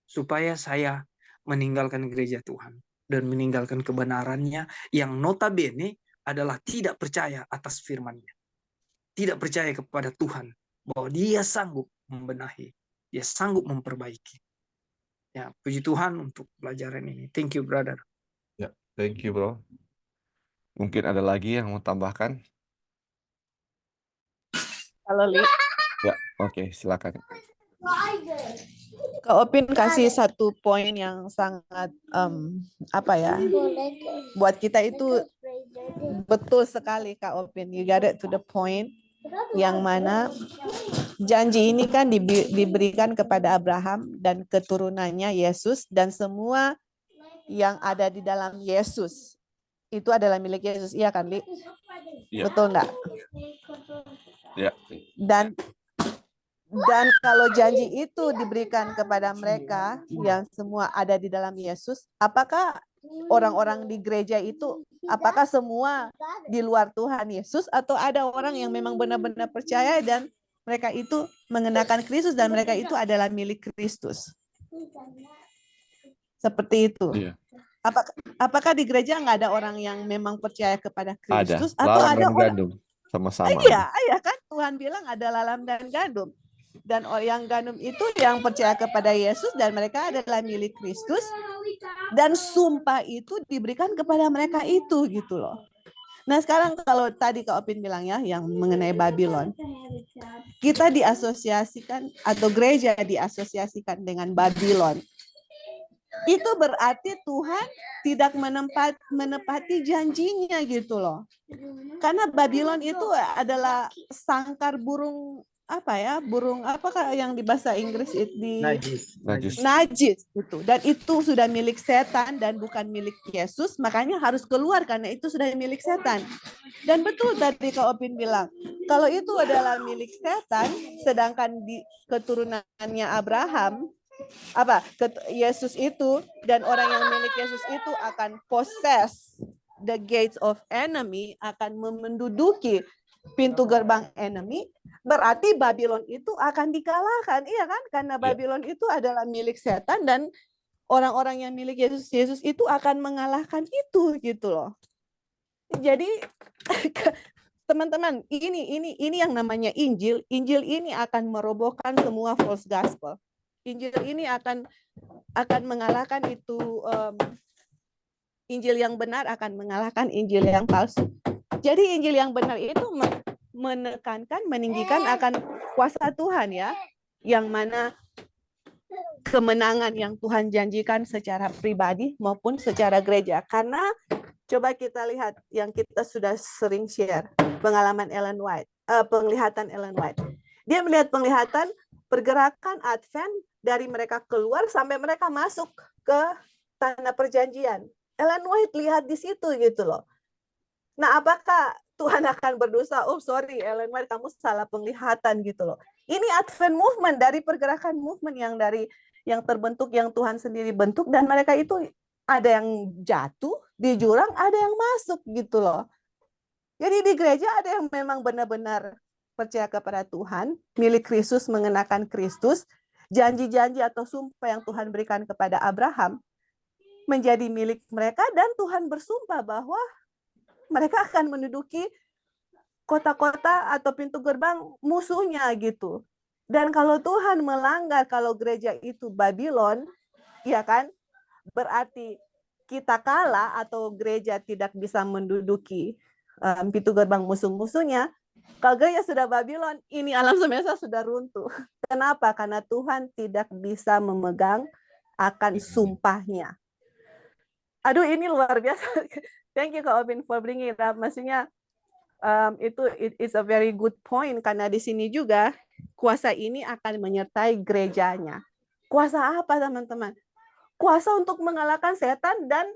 supaya saya meninggalkan gereja Tuhan dan meninggalkan kebenarannya yang notabene adalah tidak percaya atas firman-Nya. Tidak percaya kepada Tuhan bahwa Dia sanggup membenahi, Dia sanggup memperbaiki. Ya, puji Tuhan untuk pelajaran ini. Thank you, brother. Ya, thank you, bro. Mungkin ada lagi yang mau tambahkan? Kalau Ya, oke, silakan. Kak Opin kasih satu poin yang sangat apa ya, buat kita itu betul sekali Kak Opin. You got it to the point, yang mana janji ini kan diberikan kepada Abraham dan keturunannya Yesus, dan semua yang ada di dalam Yesus itu adalah milik Yesus. Iya kan, Li? Iya. Betul enggak? Ya. Dan kalau janji itu diberikan kepada mereka yang semua ada di dalam Yesus, apakah orang-orang di gereja itu, apakah semua di luar Tuhan Yesus, atau ada orang yang memang benar-benar percaya dan mereka itu mengenakan Kristus dan mereka itu adalah milik Kristus? Seperti itu. Iya. Apakah di gereja nggak ada orang yang memang percaya kepada Ada. Kristus, atau Lalam ada dan orang? gandum sama-sama. Iya kan Tuhan bilang ada lalam dan gandum. Dan yang gandum itu yang percaya kepada Yesus dan mereka adalah milik Kristus. Dan sumpah itu diberikan kepada mereka itu gitu loh. Nah sekarang kalau tadi Kak Opin bilang ya yang mengenai Babylon. Kita diasosiasikan atau gereja diasosiasikan dengan Babylon. Itu berarti Tuhan tidak menepati janjinya gitu loh. Karena Babylon itu adalah sangkar burung apa ya, burung apakah yang di bahasa Inggris itu najis itu, dan itu sudah milik setan dan bukan milik Yesus, makanya harus keluar karena itu sudah milik setan. Dan betul tadi Kak Opin bilang, kalau itu adalah milik setan, sedangkan di keturunannya Abraham Yesus itu, dan orang yang milik Yesus itu akan possess the gates of enemy, akan menduduki pintu gerbang enemy, berarti Babylon itu akan dikalahkan, iya kan? Karena Babylon itu adalah milik setan dan orang-orang yang milik Yesus itu akan mengalahkan itu gitu loh. Jadi teman-teman, ini yang namanya Injil. Injil ini akan merobohkan semua false gospel. Injil ini akan mengalahkan itu, Injil yang benar akan mengalahkan Injil yang palsu. Jadi Injil yang benar itu menekankan, meninggikan akan kuasa Tuhan ya, yang mana kemenangan yang Tuhan janjikan secara pribadi maupun secara gereja. Karena coba kita lihat yang kita sudah sering share, pengalaman Ellen White, penglihatan Ellen White. Dia melihat penglihatan pergerakan Advent dari mereka keluar sampai mereka masuk ke tanah perjanjian. Ellen White lihat di situ gitu loh. Nah, apakah Tuhan akan berdosa? Oh, sorry Ellen White, kamu salah penglihatan gitu loh. Ini Advent movement, dari pergerakan movement yang terbentuk, yang Tuhan sendiri bentuk, dan mereka itu ada yang jatuh di jurang, ada yang masuk gitu loh. Jadi di gereja ada yang memang benar-benar percaya kepada Tuhan, milik Kristus, mengenakan Kristus, janji-janji atau sumpah yang Tuhan berikan kepada Abraham menjadi milik mereka, dan Tuhan bersumpah bahwa mereka akan menduduki kota-kota atau pintu gerbang musuhnya gitu. Dan kalau Tuhan melanggar, kalau gereja itu Babylon, ya kan, berarti kita kalah atau gereja tidak bisa menduduki pintu gerbang musuh-musuhnya. Kalau gereja sudah Babylon, ini alam semesta sudah runtuh. Kenapa? Karena Tuhan tidak bisa memegang akan sumpahnya. Aduh, ini luar biasa. Thank you Kak Opin for bringing it up. Maksudnya it's a very good point, karena di sini juga kuasa ini akan menyertai gerejanya. Kuasa apa teman-teman? Kuasa untuk mengalahkan setan dan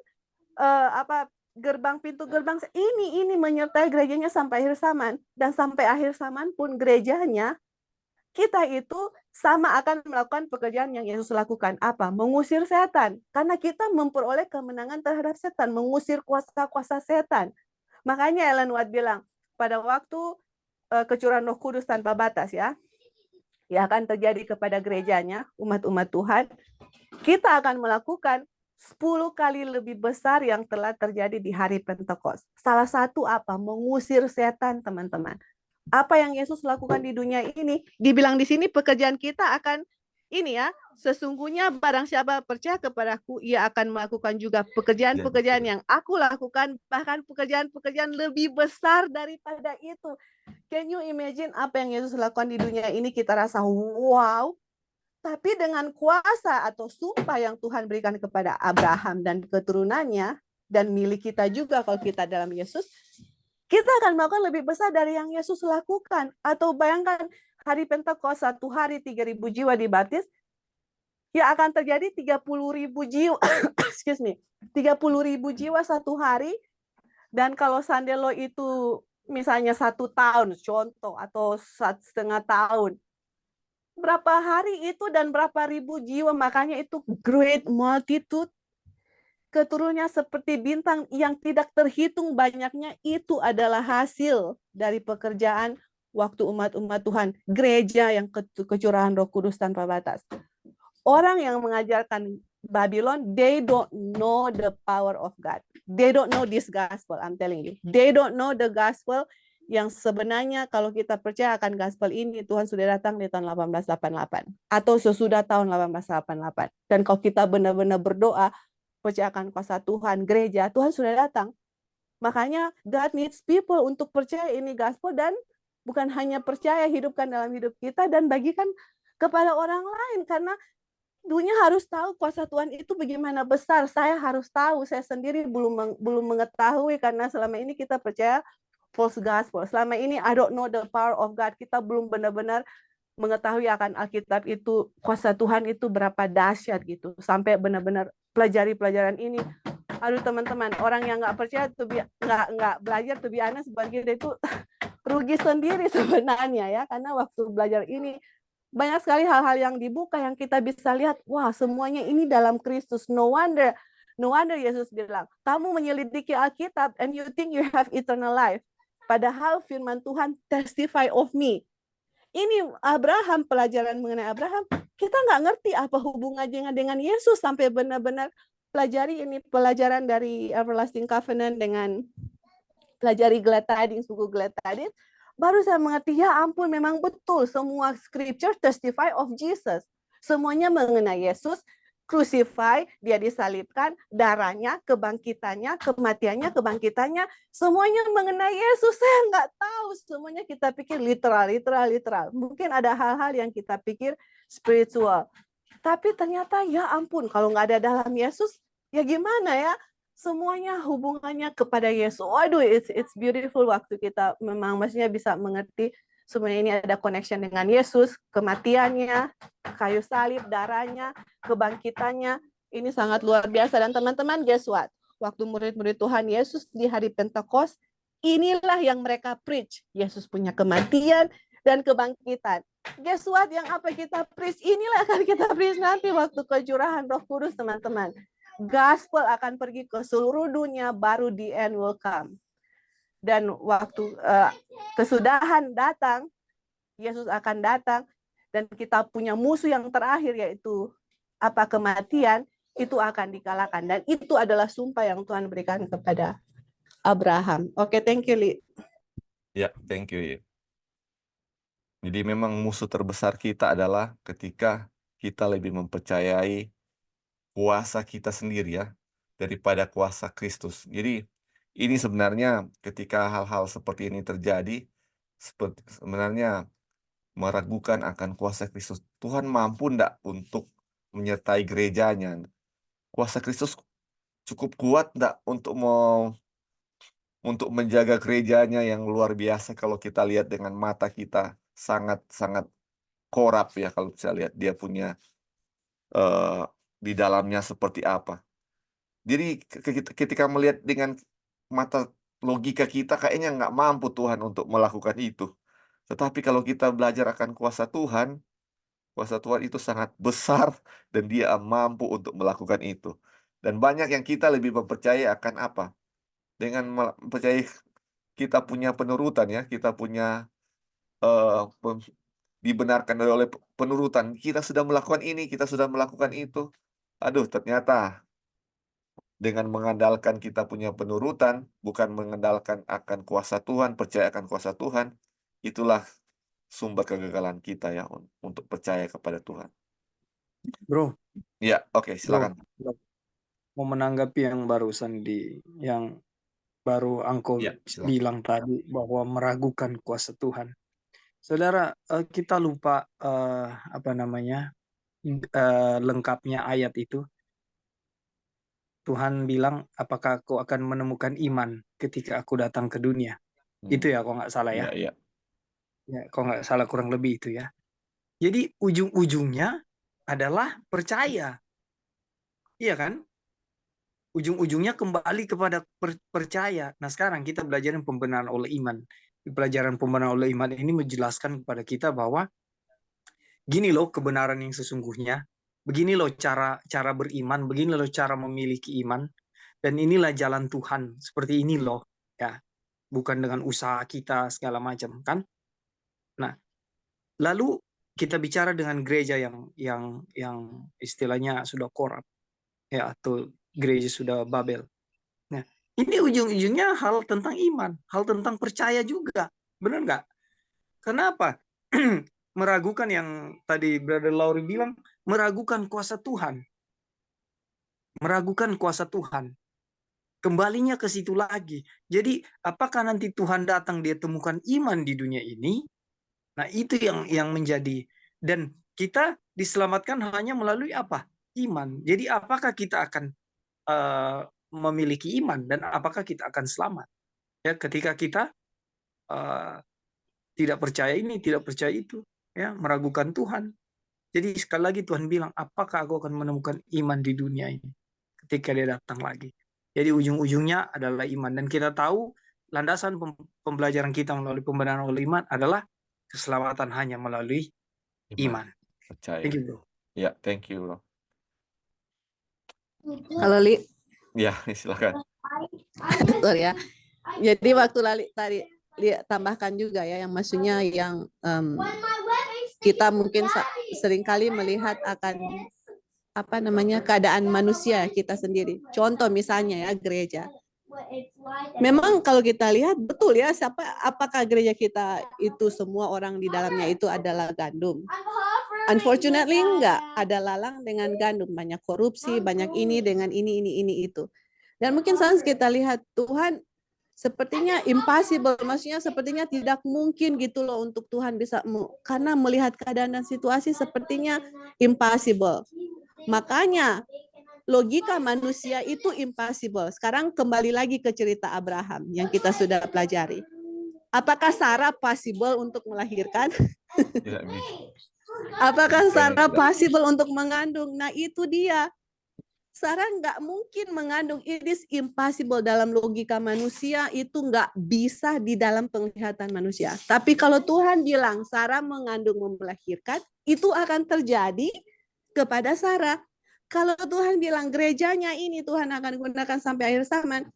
pintu gerbang ini menyertai gerejanya sampai akhir zaman, dan sampai akhir zaman pun gerejanya kita itu sama akan melakukan pekerjaan yang Yesus lakukan. Apa? Mengusir setan. Karena kita memperoleh kemenangan terhadap setan, mengusir kuasa-kuasa setan. Makanya Ellen White bilang, pada waktu kecurahan Roh Kudus tanpa batas ya akan terjadi kepada gerejanya, umat-umat Tuhan, kita akan melakukan 10 kali lebih besar yang telah terjadi di hari Pentekost. Salah satu apa? Mengusir setan, teman-teman. Apa yang Yesus lakukan di dunia ini, dibilang di sini pekerjaan kita akan ini ya, sesungguhnya barang siapa percaya kepadaku, ia akan melakukan juga pekerjaan-pekerjaan yang aku lakukan, bahkan pekerjaan-pekerjaan lebih besar daripada itu. Can you imagine apa yang Yesus lakukan di dunia ini, kita rasa wow, tapi dengan kuasa atau sumpah yang Tuhan berikan kepada Abraham dan keturunannya, dan milik kita juga kalau kita dalam Yesus, kita akan melakukan lebih besar dari yang Yesus lakukan. Atau bayangkan hari Pentakost, 1 hari 3.000 jiwa dibaptis, ya akan terjadi 30.000 jiwa, excuse me, 30.000 jiwa satu hari. Dan kalau Sandelo itu misalnya 1 tahun, contoh, atau 1,5 tahun, berapa hari itu dan berapa ribu jiwa, makanya itu great multitude. Keturunannya seperti bintang yang tidak terhitung banyaknya, itu adalah hasil dari pekerjaan waktu umat-umat Tuhan, gereja yang kecurahan Roh Kudus tanpa batas. Orang yang mengajarkan Babylon, they don't know the power of God. They don't know this gospel, I'm telling you. They don't know the gospel yang sebenarnya kalau kita percaya akan gospel ini, Tuhan sudah datang di tahun 1888 atau sesudah tahun 1888. Dan kalau kita benar-benar berdoa, percayakan kuasa Tuhan, gereja, Tuhan sudah datang. Makanya God needs people untuk percaya ini gospel, dan bukan hanya percaya, hidupkan dalam hidup kita dan bagikan kepada orang lain. Karena dunia harus tahu kuasa Tuhan itu bagaimana besar. Saya harus tahu, saya sendiri belum mengetahui karena selama ini kita percaya false gospel. Selama ini I don't know the power of God. Kita belum benar-benar mengetahui akan Alkitab itu, kuasa Tuhan itu berapa dahsyat gitu. Sampai benar-benar pelajari pelajaran ini. Aduh teman-teman, orang yang nggak percaya, nggak belajar, to be honest, bagi dia itu rugi sendiri sebenarnya ya. Karena waktu belajar ini banyak sekali hal-hal yang dibuka yang kita bisa lihat, wah semuanya ini dalam Kristus. No wonder Yesus bilang, kamu menyelidiki Alkitab and you think you have eternal life. Padahal firman Tuhan testify of me. Ini Abraham, pelajaran mengenai Abraham, kita nggak ngerti apa hubungannya dengan Yesus sampai benar-benar pelajari ini, pelajaran dari Everlasting Covenant dengan pelajari Glad Tidings, buku Glad Tidings, baru saya mengerti, ya ampun, memang betul semua scripture testify of Jesus. Semuanya mengenai Yesus, crucify, dia disalibkan, darahnya, kebangkitannya, kematiannya, kebangkitannya, semuanya mengenai Yesus. Saya nggak tahu, semuanya kita pikir literal. Mungkin ada hal-hal yang kita pikir spiritual. Tapi ternyata ya ampun, kalau nggak ada dalam Yesus, ya gimana ya? Semuanya hubungannya kepada Yesus. Waduh, it's beautiful waktu kita memang maksudnya bisa mengerti semuanya ini ada connection dengan Yesus, kematiannya, kayu salib, darahnya, kebangkitannya. Ini sangat luar biasa. Dan teman-teman, guess what? Waktu murid-murid Tuhan Yesus di hari Pentakost, inilah yang mereka preach. Yesus punya kematian dan kebangkitan. Guess what? Yang apa kita preach? Inilah akan kita preach nanti waktu kecurahan Roh Kudus, teman-teman. Gospel akan pergi ke seluruh dunia, baru the end will come. Dan waktu kesudahan datang, Yesus akan datang, dan kita punya musuh yang terakhir, yaitu apa, kematian, itu akan dikalahkan. Dan itu adalah sumpah yang Tuhan berikan kepada Abraham. Oke, thank you, Li. Ya, thank you. Jadi memang musuh terbesar kita adalah ketika kita lebih mempercayai kuasa kita sendiri ya, daripada kuasa Kristus. Jadi ini sebenarnya ketika hal-hal seperti ini terjadi, sebenarnya meragukan akan kuasa Kristus. Tuhan mampu enggak untuk menyertai gerejanya? Kuasa Kristus cukup kuat enggak untuk menjaga gerejanya yang luar biasa? Kalau kita lihat dengan mata kita, sangat-sangat korup ya, kalau saya lihat dia punya di dalamnya seperti apa. Jadi ketika melihat dengan mata logika kita kayaknya nggak mampu Tuhan untuk melakukan itu. Tetapi kalau kita belajar akan kuasa Tuhan itu sangat besar dan Dia mampu untuk melakukan itu. Dan banyak yang kita lebih mempercayai akan apa? Dengan mempercayai kita punya penurutan ya, kita punya dibenarkan oleh penurutan. Kita sudah melakukan ini, kita sudah melakukan itu. Aduh, ternyata dengan mengandalkan kita punya penurutan, bukan mengandalkan akan kuasa Tuhan, percaya akan kuasa Tuhan, itulah sumber kegagalan kita ya untuk percaya kepada Tuhan. Bro, Ya, oke, silakan. mau menanggapi yang barusan yang baru Angko Ya, silakan. bilang tadi bahwa meragukan kuasa Tuhan. Saudara, kita lupa lengkapnya ayat itu. Tuhan bilang, apakah aku akan menemukan iman ketika aku datang ke dunia? Itu ya, kalau nggak salah ya. Iya. Ya, kalau nggak salah kurang lebih itu ya. Jadi ujung-ujungnya adalah percaya. Iya kan? Ujung-ujungnya kembali kepada percaya. Nah, sekarang kita belajar pembenaran oleh iman. Pelajaran pembenaran oleh iman ini menjelaskan kepada kita bahwa gini loh kebenaran yang sesungguhnya. Begini loh cara beriman, begini loh cara memiliki iman. Dan inilah jalan Tuhan. Seperti ini loh, ya. Bukan dengan usaha kita segala macam, kan? Nah, lalu kita bicara dengan gereja yang istilahnya sudah korup, ya, atau gereja sudah Babel. Nah, ini ujung-ujungnya hal tentang iman, hal tentang percaya juga. Benar nggak? Kenapa? Meragukan yang tadi Brother Lauri bilang, meragukan kuasa Tuhan. Meragukan kuasa Tuhan. Kembalinya ke situ lagi. Jadi, apakah nanti Tuhan datang dia temukan iman di dunia ini? Nah, itu yang menjadi. Dan kita diselamatkan hanya melalui apa? Iman. Jadi, apakah kita akan memiliki iman dan apakah kita akan selamat? Ya, ketika kita tidak percaya ini, tidak percaya itu, ya, meragukan Tuhan. Jadi sekali lagi Tuhan bilang, apakah aku akan menemukan iman di dunia ini ketika dia datang lagi? Jadi ujung-ujungnya adalah iman. Dan kita tahu landasan pembelajaran kita melalui pembenaran oleh iman adalah keselamatan hanya melalui iman. Percaya. Thank you, bro. Ya, thank you, bro. Halo Li, Ya, silakan. sorry ya. Jadi waktu Lali tadi tambahkan juga ya, yang maksudnya yang kita mungkin seringkali melihat akan apa namanya keadaan manusia kita sendiri. Contoh misalnya ya gereja. Memang kalau kita lihat betul ya, apakah gereja kita itu semua orang di dalamnya itu adalah gandum? Unfortunately enggak, ada lalang dengan gandum, banyak korupsi, banyak ini dengan ini itu. Dan mungkin saat kita lihat Tuhan sepertinya impossible, maksudnya sepertinya tidak mungkin gitu loh untuk Tuhan bisa, karena melihat keadaan dan situasi sepertinya impossible. Makanya logika manusia itu impossible. Sekarang kembali lagi ke cerita Abraham yang kita sudah pelajari. Apakah Sarah possible untuk melahirkan? Tidak bisa. Apakah Sarah possible untuk mengandung? Nah itu dia. Sarah nggak mungkin mengandung. It is impossible dalam logika manusia, itu nggak bisa di dalam penglihatan manusia. Tapi kalau Tuhan bilang Sarah mengandung melahirkan, itu akan terjadi kepada Sarah. Kalau Tuhan bilang gerejanya ini Tuhan akan gunakan sampai akhir zaman,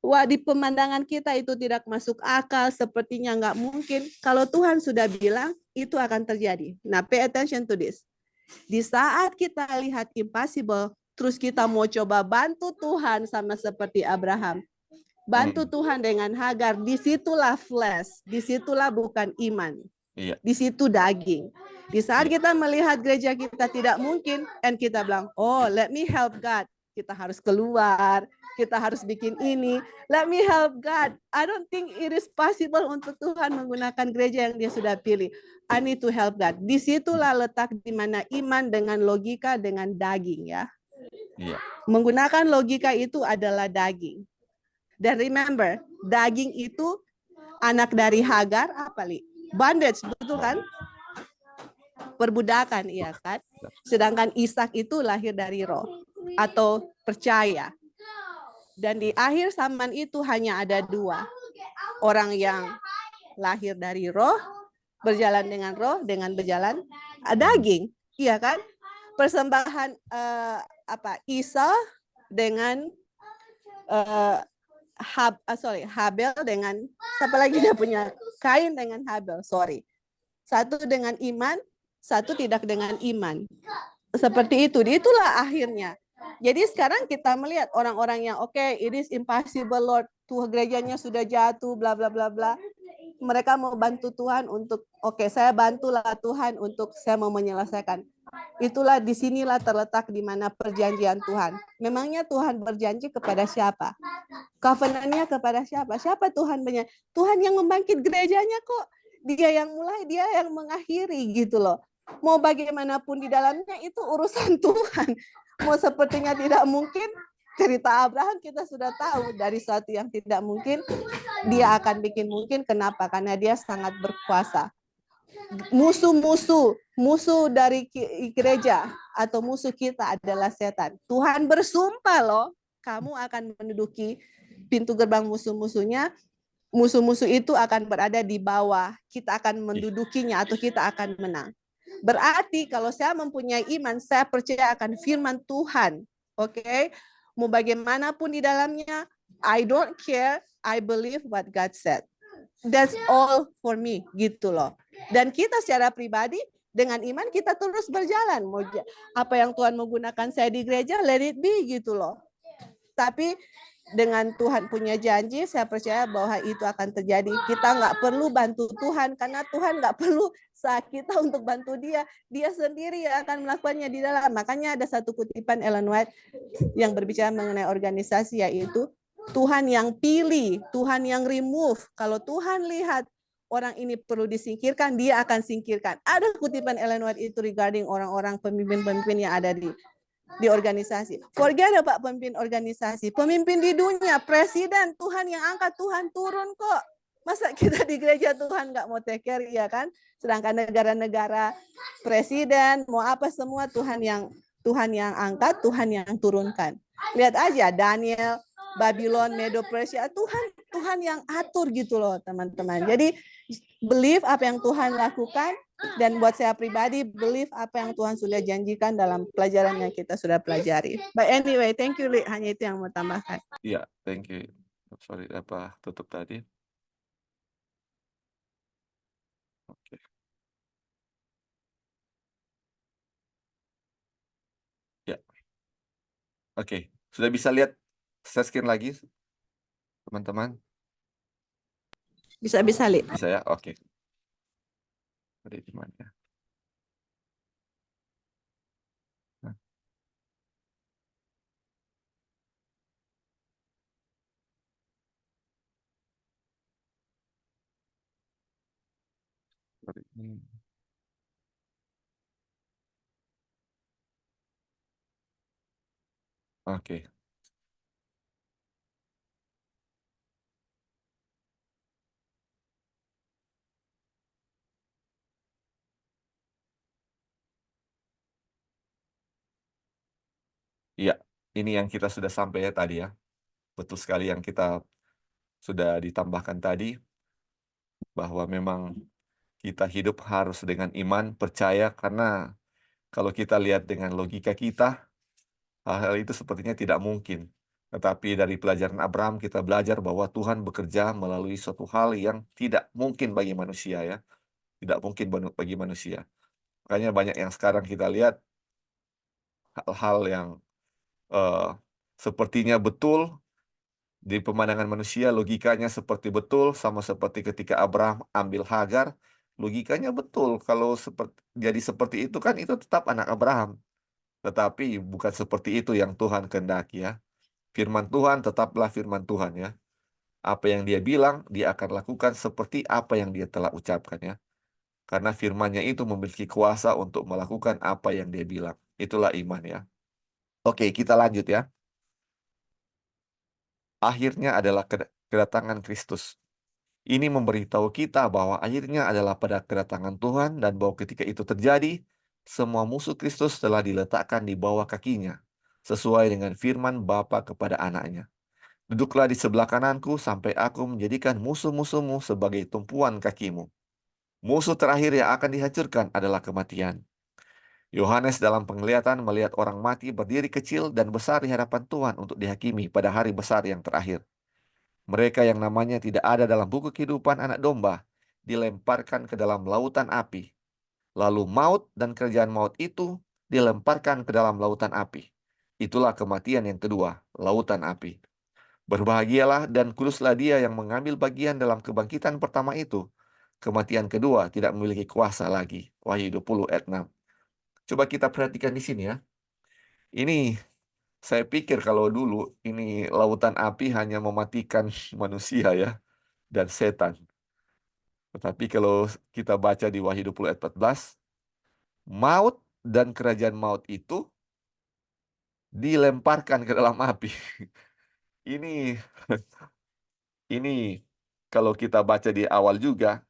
wah di pemandangan kita itu tidak masuk akal, sepertinya nggak mungkin. Kalau Tuhan sudah bilang, itu akan terjadi. Nah, pay attention to this. Di saat kita lihat impossible, terus kita mau coba bantu Tuhan sama seperti Abraham. Bantu Tuhan dengan Hagar, disitulah flesh, disitulah bukan iman. Iya. Di situ daging. Di saat kita melihat gereja kita tidak mungkin, dan kita bilang, oh let me help God. Kita harus keluar, kita harus bikin ini. Let me help God. I don't think it is possible untuk Tuhan menggunakan gereja yang dia sudah pilih. I need to help God. Disitulah letak di mana iman dengan logika dengan daging ya. Iya. Menggunakan logika itu adalah daging. Dan remember, daging itu anak dari Hagar apa Li? Bondage, betul kan? Perbudakan, iya kan? Sedangkan Ishak itu lahir dari roh atau percaya. Dan di akhir zaman itu hanya ada dua. Orang yang lahir dari roh, berjalan dengan roh, dengan berjalan daging. Iya kan? Persembahan Isa dengan Habel dengan siapa lagi dia punya, Kain dengan Habel, satu dengan iman, satu tidak dengan iman, seperti itu. Itulah akhirnya. Jadi sekarang kita melihat orang-orang yang it is impossible Lord, tuh gerejanya sudah jatuh, bla bla bla bla. Mereka mau bantu Tuhan untuk saya bantulah Tuhan untuk saya mau menyelesaikan. Itulah disinilah terletak di mana perjanjian Tuhan. Memangnya Tuhan berjanji kepada siapa? Covenant-nya kepada siapa? Siapa Tuhan berjanji? Tuhan yang membangkit gerejanya kok. Dia yang mulai, dia yang mengakhiri gitu loh. Mau bagaimanapun di dalamnya itu urusan Tuhan. Mau sepertinya tidak mungkin, cerita Abraham kita sudah tahu, dari sesuatu yang tidak mungkin dia akan bikin mungkin. Kenapa? Karena dia sangat berkuasa. Musuh dari gereja atau musuh kita adalah setan. Tuhan bersumpah loh, kamu akan menduduki pintu gerbang musuh-musuhnya. Musuh-musuh itu akan berada di bawah, kita akan mendudukinya atau kita akan menang. Berarti kalau saya mempunyai iman, saya percaya akan firman Tuhan. Oke? Mau bagaimanapun di dalamnya, I don't care, I believe what God said. That's all for me, gitu loh. Dan kita secara pribadi dengan iman kita terus berjalan. Mau apa yang Tuhan menggunakan saya di gereja, let it be gitu loh. Tapi dengan Tuhan punya janji, saya percaya bahwa itu akan terjadi. Kita nggak perlu bantu Tuhan, karena Tuhan nggak perlu saat kita untuk bantu dia. Dia sendiri yang akan melakukannya di dalam. Makanya ada satu kutipan Ellen White yang berbicara mengenai organisasi, yaitu Tuhan yang pilih, Tuhan yang remove. Kalau Tuhan lihat orang ini perlu disingkirkan, dia akan singkirkan. Ada kutipan Ellen White itu regarding orang-orang pemimpin-pemimpin yang ada di organisasi. Forget about pemimpin organisasi. Pemimpin di dunia, presiden, Tuhan yang angkat, Tuhan turun kok. Masa kita di gereja Tuhan nggak mau take care, ya kan? Sedangkan negara-negara, presiden, mau apa semua Tuhan yang angkat, Tuhan yang turunkan. Lihat aja Daniel, Babylon, Medo Persia, Tuhan yang atur gitu loh teman-teman. Jadi believe apa yang Tuhan lakukan. Dan buat saya pribadi, believe apa yang Tuhan sudah janjikan dalam pelajaran yang kita sudah pelajari. But anyway, thank you, Li. Hanya itu yang mau tambahkan. Iya, thank you. Sorry, tutup tadi. Oke. Ya. Oke. Sudah bisa lihat share screen lagi, teman-teman? Bisa, Li. Bisa ya? Oke. Ada di mana? Nah. Oke. Iya, ini yang kita sudah sampai ya tadi ya. Betul sekali yang kita sudah ditambahkan tadi, bahwa memang kita hidup harus dengan iman, percaya, karena kalau kita lihat dengan logika kita, hal-hal itu sepertinya tidak mungkin. Tetapi dari pelajaran Abraham kita belajar bahwa Tuhan bekerja melalui suatu hal yang tidak mungkin bagi manusia ya. Tidak mungkin bagi manusia. Makanya banyak yang sekarang kita lihat hal-hal yang sepertinya betul di pemandangan manusia, logikanya seperti betul, sama seperti ketika Abraham ambil Hagar, logikanya betul. Kalau jadi seperti itu kan itu tetap anak Abraham. Tetapi bukan seperti itu yang Tuhan kehendaki ya. Firman Tuhan tetaplah firman Tuhan ya. Apa yang dia bilang, dia akan lakukan seperti apa yang dia telah ucapkan ya. Karena firman-Nya itu memiliki kuasa untuk melakukan apa yang dia bilang. Itulah iman ya. Oke, kita lanjut ya. Akhirnya adalah kedatangan Kristus. Ini memberitahu kita bahwa akhirnya adalah pada kedatangan Tuhan, dan bahwa ketika itu terjadi, semua musuh Kristus telah diletakkan di bawah kakinya, sesuai dengan firman Bapa kepada anaknya. Duduklah di sebelah kananku sampai aku menjadikan musuh-musuhmu sebagai tumpuan kakimu. Musuh terakhir yang akan dihancurkan adalah kematian. Yohanes dalam penglihatan melihat orang mati berdiri kecil dan besar di hadapan Tuhan untuk dihakimi pada hari besar yang terakhir. Mereka yang namanya tidak ada dalam buku kehidupan anak domba dilemparkan ke dalam lautan api. Lalu maut dan kerajaan maut itu dilemparkan ke dalam lautan api. Itulah kematian yang kedua, lautan api. Berbahagialah dan kuduslah dia yang mengambil bagian dalam kebangkitan pertama itu. Kematian kedua tidak memiliki kuasa lagi. Wahyu 20 ayat 6. Coba kita perhatikan di sini ya. Ini saya pikir kalau dulu ini lautan api hanya mematikan manusia ya dan setan. Tetapi kalau kita baca di Wahyu 20 ayat 14, maut dan kerajaan maut itu dilemparkan ke dalam api. Ini ini kalau kita baca di awal juga,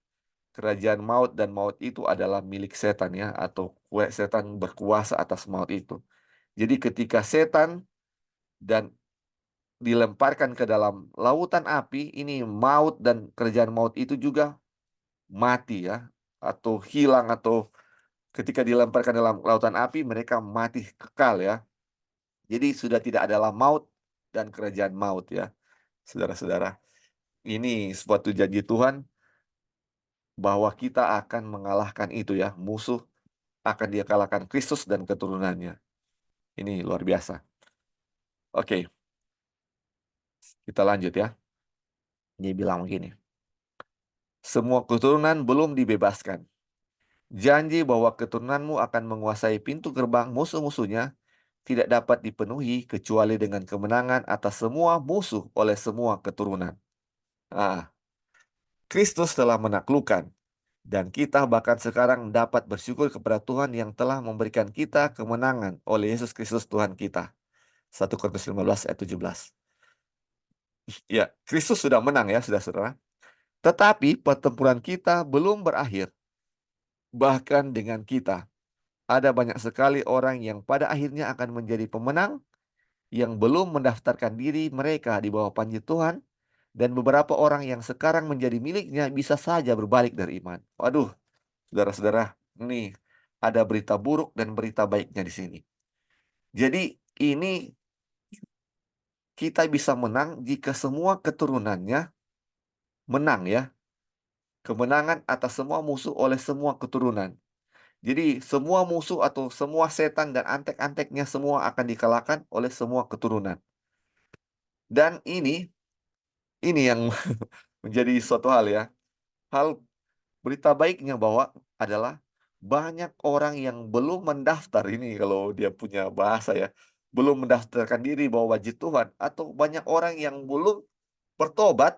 kerajaan maut dan maut itu adalah milik setan ya, atau setan berkuasa atas maut itu. Jadi ketika setan dan dilemparkan ke dalam lautan api, ini maut dan kerajaan maut itu juga mati ya, atau hilang, atau ketika dilemparkan dalam lautan api mereka mati kekal ya. Jadi sudah tidak adalah maut dan kerajaan maut ya, saudara-saudara. Ini suatu janji Tuhan bahwa kita akan mengalahkan itu ya, musuh akan dia kalahkan Kristus dan keturunannya. Ini luar biasa. Oke, kita lanjut ya. Dia bilang begini. Semua keturunan belum dibebaskan. Janji bahwa keturunanmu akan menguasai pintu gerbang musuh-musuhnya tidak dapat dipenuhi kecuali dengan kemenangan atas semua musuh oleh semua keturunan. Nah, Kristus telah menaklukkan. Dan kita bahkan sekarang dapat bersyukur kepada Tuhan yang telah memberikan kita kemenangan oleh Yesus Kristus Tuhan kita. 1 Korintus 15 ayat 17. Ya, Kristus sudah menang ya, saudara-saudara. Tetapi pertempuran kita belum berakhir. Bahkan dengan kita, ada banyak sekali orang yang pada akhirnya akan menjadi pemenang yang belum mendaftarkan diri mereka di bawah panji Tuhan, dan beberapa orang yang sekarang menjadi miliknya bisa saja berbalik dari iman. Waduh, saudara-saudara, ini ada berita buruk dan berita baiknya di sini. Jadi ini kita bisa menang jika semua keturunannya menang ya. Kemenangan atas semua musuh oleh semua keturunan. Jadi semua musuh atau semua setan dan antek-anteknya semua akan dikalahkan oleh semua keturunan. Dan ini yang menjadi suatu hal ya. Hal berita baiknya bahwa adalah banyak orang yang belum mendaftar, ini kalau dia punya bahasa ya, belum mendaftarkan diri bahwa wajib Tuhan, atau banyak orang yang belum bertobat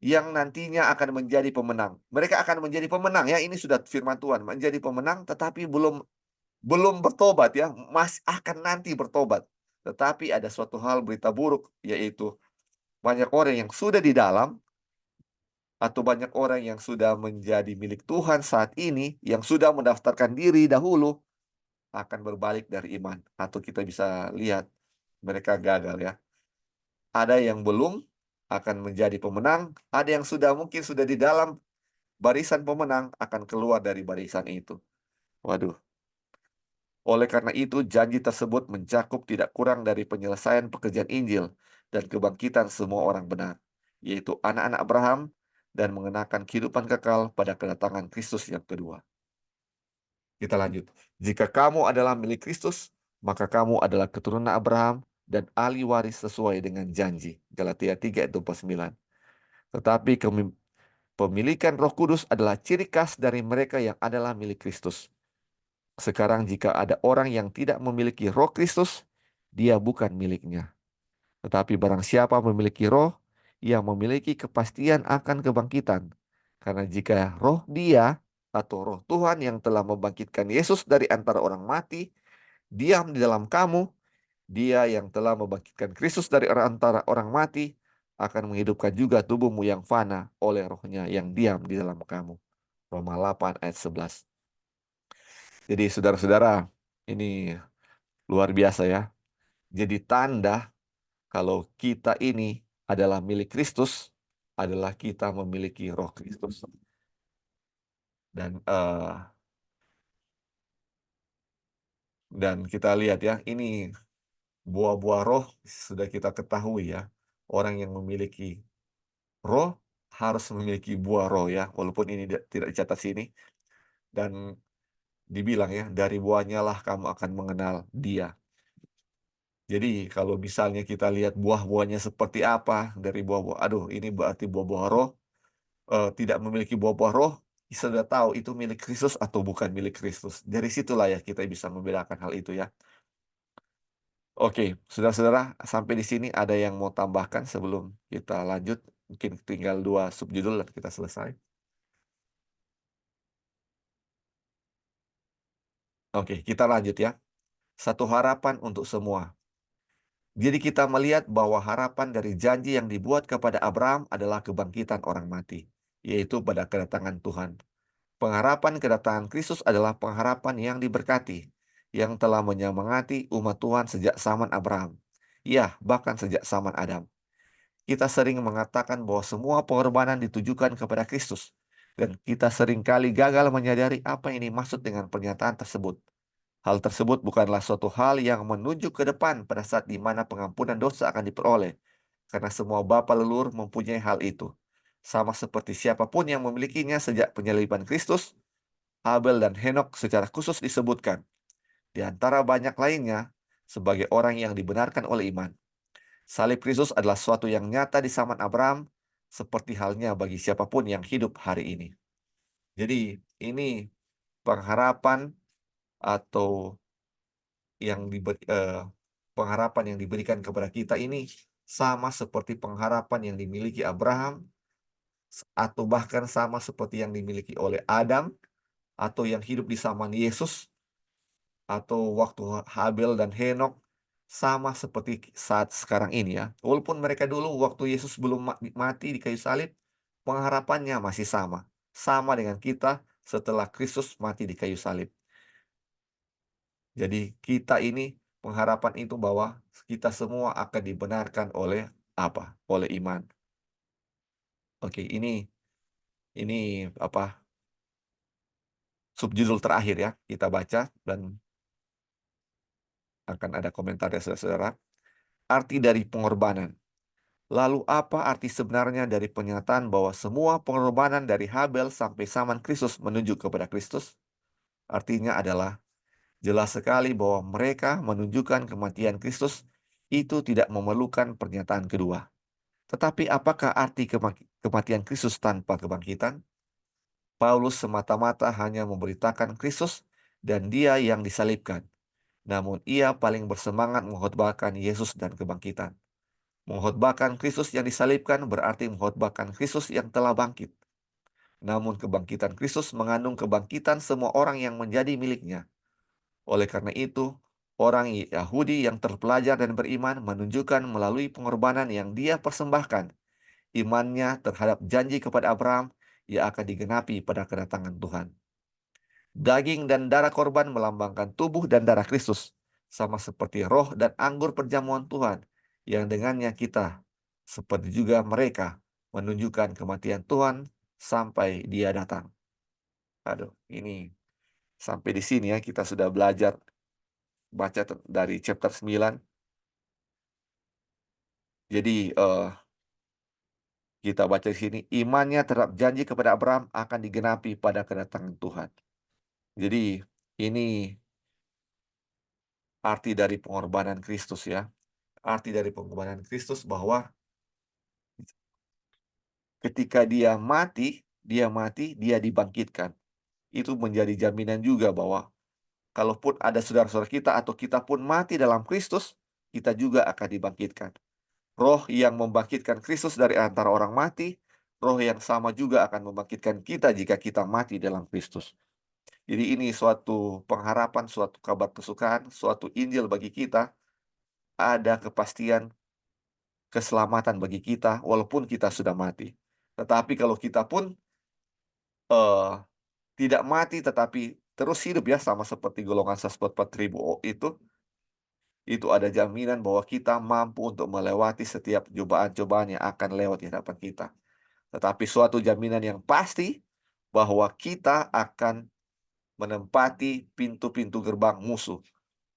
yang nantinya akan menjadi pemenang. Mereka akan menjadi pemenang ya, ini sudah firman Tuhan, menjadi pemenang tetapi belum bertobat ya, masih akan nanti bertobat. Tetapi ada suatu hal berita buruk, yaitu banyak orang yang sudah di dalam, atau banyak orang yang sudah menjadi milik Tuhan saat ini, yang sudah mendaftarkan diri dahulu, akan berbalik dari iman. Atau kita bisa lihat mereka gagal ya. Ada yang belum akan menjadi pemenang, ada yang mungkin sudah di dalam barisan pemenang, akan keluar dari barisan itu. Waduh. Oleh karena itu, janji tersebut mencakup tidak kurang dari penyelesaian pekerjaan Injil dan kebangkitan semua orang benar, yaitu anak-anak Abraham, dan mengenakan kehidupan kekal pada kedatangan Kristus yang kedua. Kita lanjut. Jika kamu adalah milik Kristus, maka kamu adalah keturunan Abraham dan ahli waris sesuai dengan janji. Galatia 3 ayat 29. Tetapi pemilikan Roh Kudus adalah ciri khas dari mereka yang adalah milik Kristus. Sekarang jika ada orang yang tidak memiliki Roh Kristus, dia bukan miliknya. Tetapi barang siapa memiliki Roh, ia memiliki kepastian akan kebangkitan. Karena jika Roh dia atau Roh Tuhan yang telah membangkitkan Yesus dari antara orang mati diam di dalam kamu, dia yang telah membangkitkan Kristus dari antara orang mati akan menghidupkan juga tubuhmu yang fana oleh Roh-Nya yang diam di dalam kamu. Roma 8 ayat 11. Jadi saudara-saudara, ini luar biasa ya. Jadi tanda Kalau kita ini adalah milik Kristus, adalah kita memiliki Roh Kristus. Dan kita lihat ya, ini buah-buah roh sudah kita ketahui ya. Orang yang memiliki roh harus memiliki buah roh ya, walaupun ini tidak dicatat sini. Dan dibilang ya, dari buahnya lah kamu akan mengenal dia. Jadi kalau misalnya kita lihat buah-buahnya seperti apa dari buah-buah, aduh ini berarti buah-buah roh, tidak memiliki buah-buah roh, sudah tahu itu milik Kristus atau bukan milik Kristus. Dari situlah ya kita bisa membedakan hal itu ya. Oke, saudara-saudara, sampai di sini ada yang mau tambahkan sebelum kita lanjut? Mungkin tinggal 2 subjudul dan kita selesai. Oke, kita lanjut ya. Satu harapan untuk semua. Jadi kita melihat bahwa harapan dari janji yang dibuat kepada Abraham adalah kebangkitan orang mati, yaitu pada kedatangan Tuhan. Pengharapan kedatangan Kristus adalah pengharapan yang diberkati, yang telah menyemangati umat Tuhan sejak zaman Abraham. Ya, bahkan sejak zaman Adam. Kita sering mengatakan bahwa semua pengorbanan ditujukan kepada Kristus, dan kita seringkali gagal menyadari apa yang dimaksud dengan pernyataan tersebut. Hal tersebut bukanlah suatu hal yang menunjuk ke depan pada saat di mana pengampunan dosa akan diperoleh, karena semua bapa leluhur mempunyai hal itu. Sama seperti siapapun yang memilikinya sejak penyaliban Kristus, Abel dan Henok secara khusus disebutkan, di antara banyak lainnya, sebagai orang yang dibenarkan oleh iman. Salib Kristus adalah suatu yang nyata di zaman Abraham, seperti halnya bagi siapapun yang hidup hari ini. Jadi, ini pengharapan atau pengharapan yang diberikan kepada kita ini sama seperti pengharapan yang dimiliki Abraham, atau bahkan sama seperti yang dimiliki oleh Adam, atau yang hidup di zaman Yesus, atau waktu Habel dan Henok, sama seperti saat sekarang ini ya. Walaupun mereka dulu waktu Yesus belum mati di kayu salib, pengharapannya masih sama. Sama dengan kita setelah Kristus mati di kayu salib. Jadi kita ini pengharapan itu bahwa kita semua akan dibenarkan oleh apa? Oleh iman. Oke, ini apa? Subjudul terakhir ya, kita baca dan akan ada komentar ya saudara-saudara. Arti dari pengorbanan. Lalu apa arti sebenarnya dari pernyataan bahwa semua pengorbanan dari Habel sampai zaman Kristus menunjuk kepada Kristus? Artinya adalah jelas sekali bahwa mereka menunjukkan kematian Kristus itu tidak memerlukan pernyataan kedua. Tetapi apakah arti kematian Kristus tanpa kebangkitan? Paulus semata-mata hanya memberitakan Kristus dan Dia yang disalibkan. Namun ia paling bersemangat mengkhotbahkan Yesus dan kebangkitan. Mengkhotbahkan Kristus yang disalibkan berarti mengkhotbahkan Kristus yang telah bangkit. Namun kebangkitan Kristus mengandung kebangkitan semua orang yang menjadi miliknya. Oleh karena itu, orang Yahudi yang terpelajar dan beriman menunjukkan melalui pengorbanan yang dia persembahkan, imannya terhadap janji kepada Abraham yang akan digenapi pada kedatangan Tuhan. Daging dan darah korban melambangkan tubuh dan darah Kristus, sama seperti roh dan anggur perjamuan Tuhan, yang dengannya kita, seperti juga mereka, menunjukkan kematian Tuhan sampai Dia datang. Aduh, ini sampai di sini ya kita sudah belajar baca dari chapter 9. Jadi kita baca di sini, imannya terhadap janji kepada Abraham akan digenapi pada kedatangan Tuhan. Jadi ini arti dari pengorbanan Kristus ya. Arti dari pengorbanan Kristus bahwa ketika dia mati, dia dibangkitkan. Itu menjadi jaminan juga bahwa kalaupun ada saudara-saudara kita atau kita pun mati dalam Kristus, kita juga akan dibangkitkan. Roh yang membangkitkan Kristus dari antara orang mati, roh yang sama juga akan membangkitkan kita jika kita mati dalam Kristus. Jadi ini suatu pengharapan, suatu kabar kesukaan, suatu Injil bagi kita. Ada kepastian keselamatan bagi kita walaupun kita sudah mati. Tetapi kalau kita pun eh, tidak mati tetapi terus hidup ya, sama seperti golongan 144.000 itu itu ada jaminan bahwa kita mampu untuk melewati setiap cobaan-cobaan yang akan lewat di hadapan kita. Tetapi suatu jaminan yang pasti bahwa kita akan menempati pintu-pintu gerbang musuh,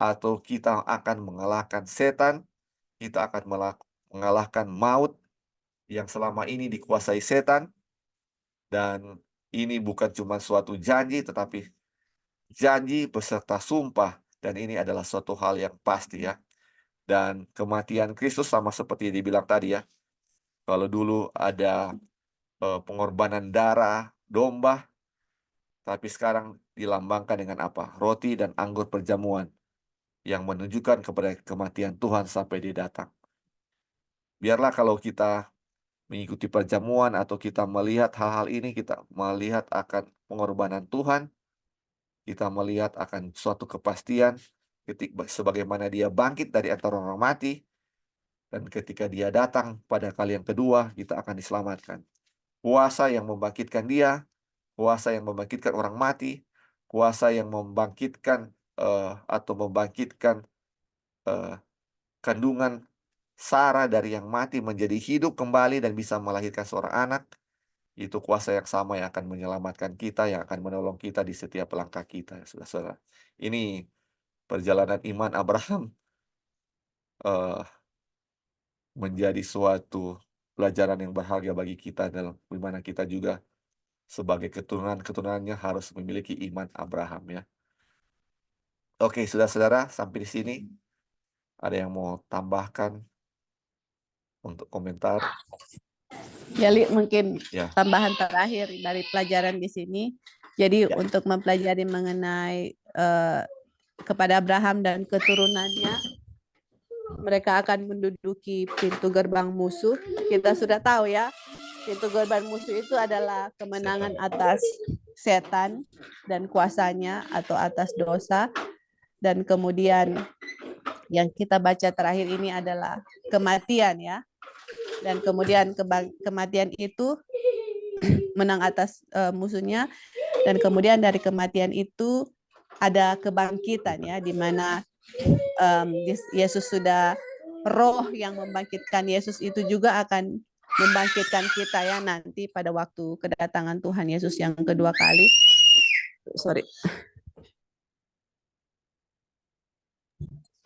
atau kita akan mengalahkan setan, kita akan mengalahkan maut yang selama ini dikuasai setan. Dan ini bukan cuma suatu janji, tetapi janji beserta sumpah, dan ini adalah suatu hal yang pasti ya. Dan kematian Kristus sama seperti dibilang tadi ya, kalau dulu ada pengorbanan darah domba, tapi sekarang dilambangkan dengan apa? Roti dan anggur perjamuan yang menunjukkan kepada kematian Tuhan sampai Dia datang. Biarlah kalau kita mengikuti perjamuan atau kita melihat hal-hal ini, kita melihat akan pengorbanan Tuhan, kita melihat akan suatu kepastian sebagaimana Dia bangkit dari antara orang mati, dan ketika Dia datang pada kali yang kedua, kita akan diselamatkan. Kuasa yang membangkitkan Dia, kuasa yang membangkitkan orang mati, kuasa yang membangkitkan atau membangkitkan kandungan Sarah dari yang mati menjadi hidup kembali dan bisa melahirkan seorang anak, itu kuasa yang sama yang akan menyelamatkan kita, yang akan menolong kita di setiap langkah kita, saudara-saudara. Ini perjalanan iman Abraham menjadi suatu pelajaran yang berharga bagi kita, dalam di mana kita juga sebagai keturunan-keturunannya harus memiliki iman Abraham ya. Oke, saudara-saudara, sampai di sini ada yang mau tambahkan untuk komentar? Jadi mungkin Ya. tambahan terakhir dari pelajaran di sini. Jadi untuk mempelajari mengenai kepada Abraham dan keturunannya, mereka akan menduduki pintu gerbang musuh. Kita sudah tahu ya, pintu gerbang musuh itu adalah kemenangan atas setan dan kuasanya atau atas dosa. Dan kemudian yang kita baca terakhir ini adalah kematian ya. Dan kemudian kematian itu menang atas musuhnya, dan kemudian dari kematian itu ada kebangkitan ya, di mana Yesus sudah, roh yang membangkitkan Yesus itu juga akan membangkitkan kita ya nanti pada waktu kedatangan Tuhan Yesus yang kedua kali.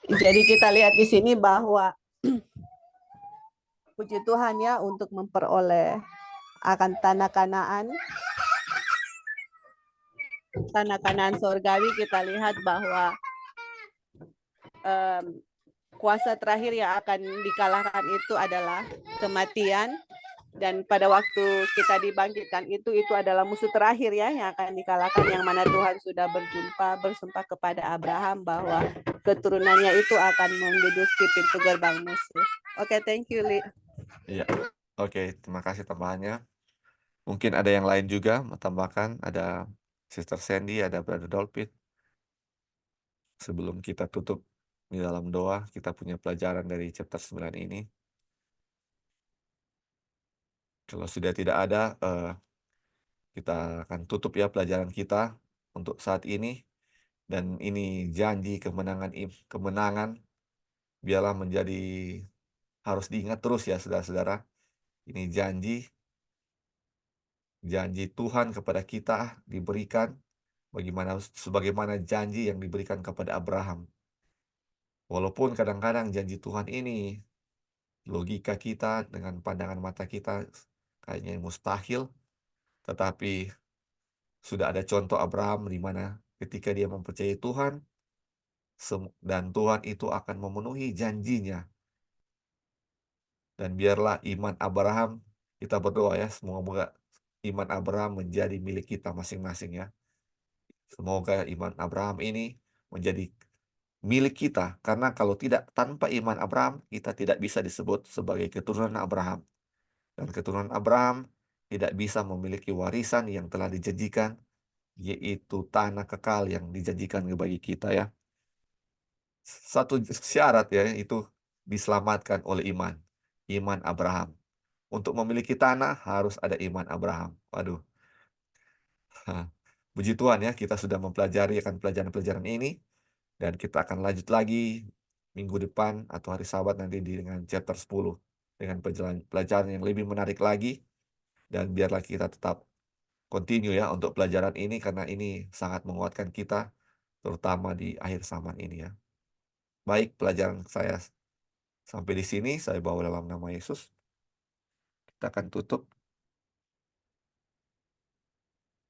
Jadi kita lihat di sini bahwa puji Tuhan ya, untuk memperoleh akan tanah Kanaan sorgawi, kita lihat bahwa kuasa terakhir yang akan dikalahkan itu adalah kematian, dan pada waktu kita dibangkitkan itu adalah musuh terakhir ya yang akan dikalahkan, yang mana Tuhan sudah bersumpah kepada Abraham bahwa keturunannya itu akan menduduki pintu gerbang musuh. Oke, thank you, Li. Iya. Oke, terima kasih tambahannya. Mungkin ada yang lain juga mau tambahkan, ada Sister Sandy, ada Brother Dolphin. Sebelum kita tutup di dalam doa, kita punya pelajaran dari chapter 9 ini. Kalau sudah tidak ada, kita akan tutup ya pelajaran kita untuk saat ini. Dan ini janji kemenangan, biarlah menjadi, harus diingat terus ya saudara-saudara. Ini janji Tuhan kepada kita diberikan sebagaimana janji yang diberikan kepada Abraham. Walaupun kadang-kadang janji Tuhan ini, logika kita dengan pandangan mata kita kayaknya mustahil, tetapi sudah ada contoh Abraham di mana ketika dia mempercayai Tuhan, dan Tuhan itu akan memenuhi janjinya. Dan biarlah iman Abraham, kita berdoa ya, semoga iman Abraham menjadi milik kita masing-masing ya. Semoga iman Abraham ini menjadi milik kita, karena kalau tidak, tanpa iman Abraham, kita tidak bisa disebut sebagai keturunan Abraham. Dan keturunan Abraham tidak bisa memiliki warisan yang telah dijanjikan, yaitu tanah kekal yang dijanjikan bagi kita ya. Satu syarat ya, itu diselamatkan oleh iman Abraham. Untuk memiliki tanah harus ada iman Abraham. Waduh. Puji Tuhan ya, kita sudah mempelajari akan pelajaran-pelajaran ini, dan kita akan lanjut lagi minggu depan atau hari Sabat nanti dengan chapter 10 dengan pelajaran yang lebih menarik lagi, dan biarlah kita tetap continue ya untuk pelajaran ini karena ini sangat menguatkan kita terutama di akhir zaman ini ya. Baik, pelajaran saya sampai di sini saya bawa dalam nama Yesus. Kita akan tutup.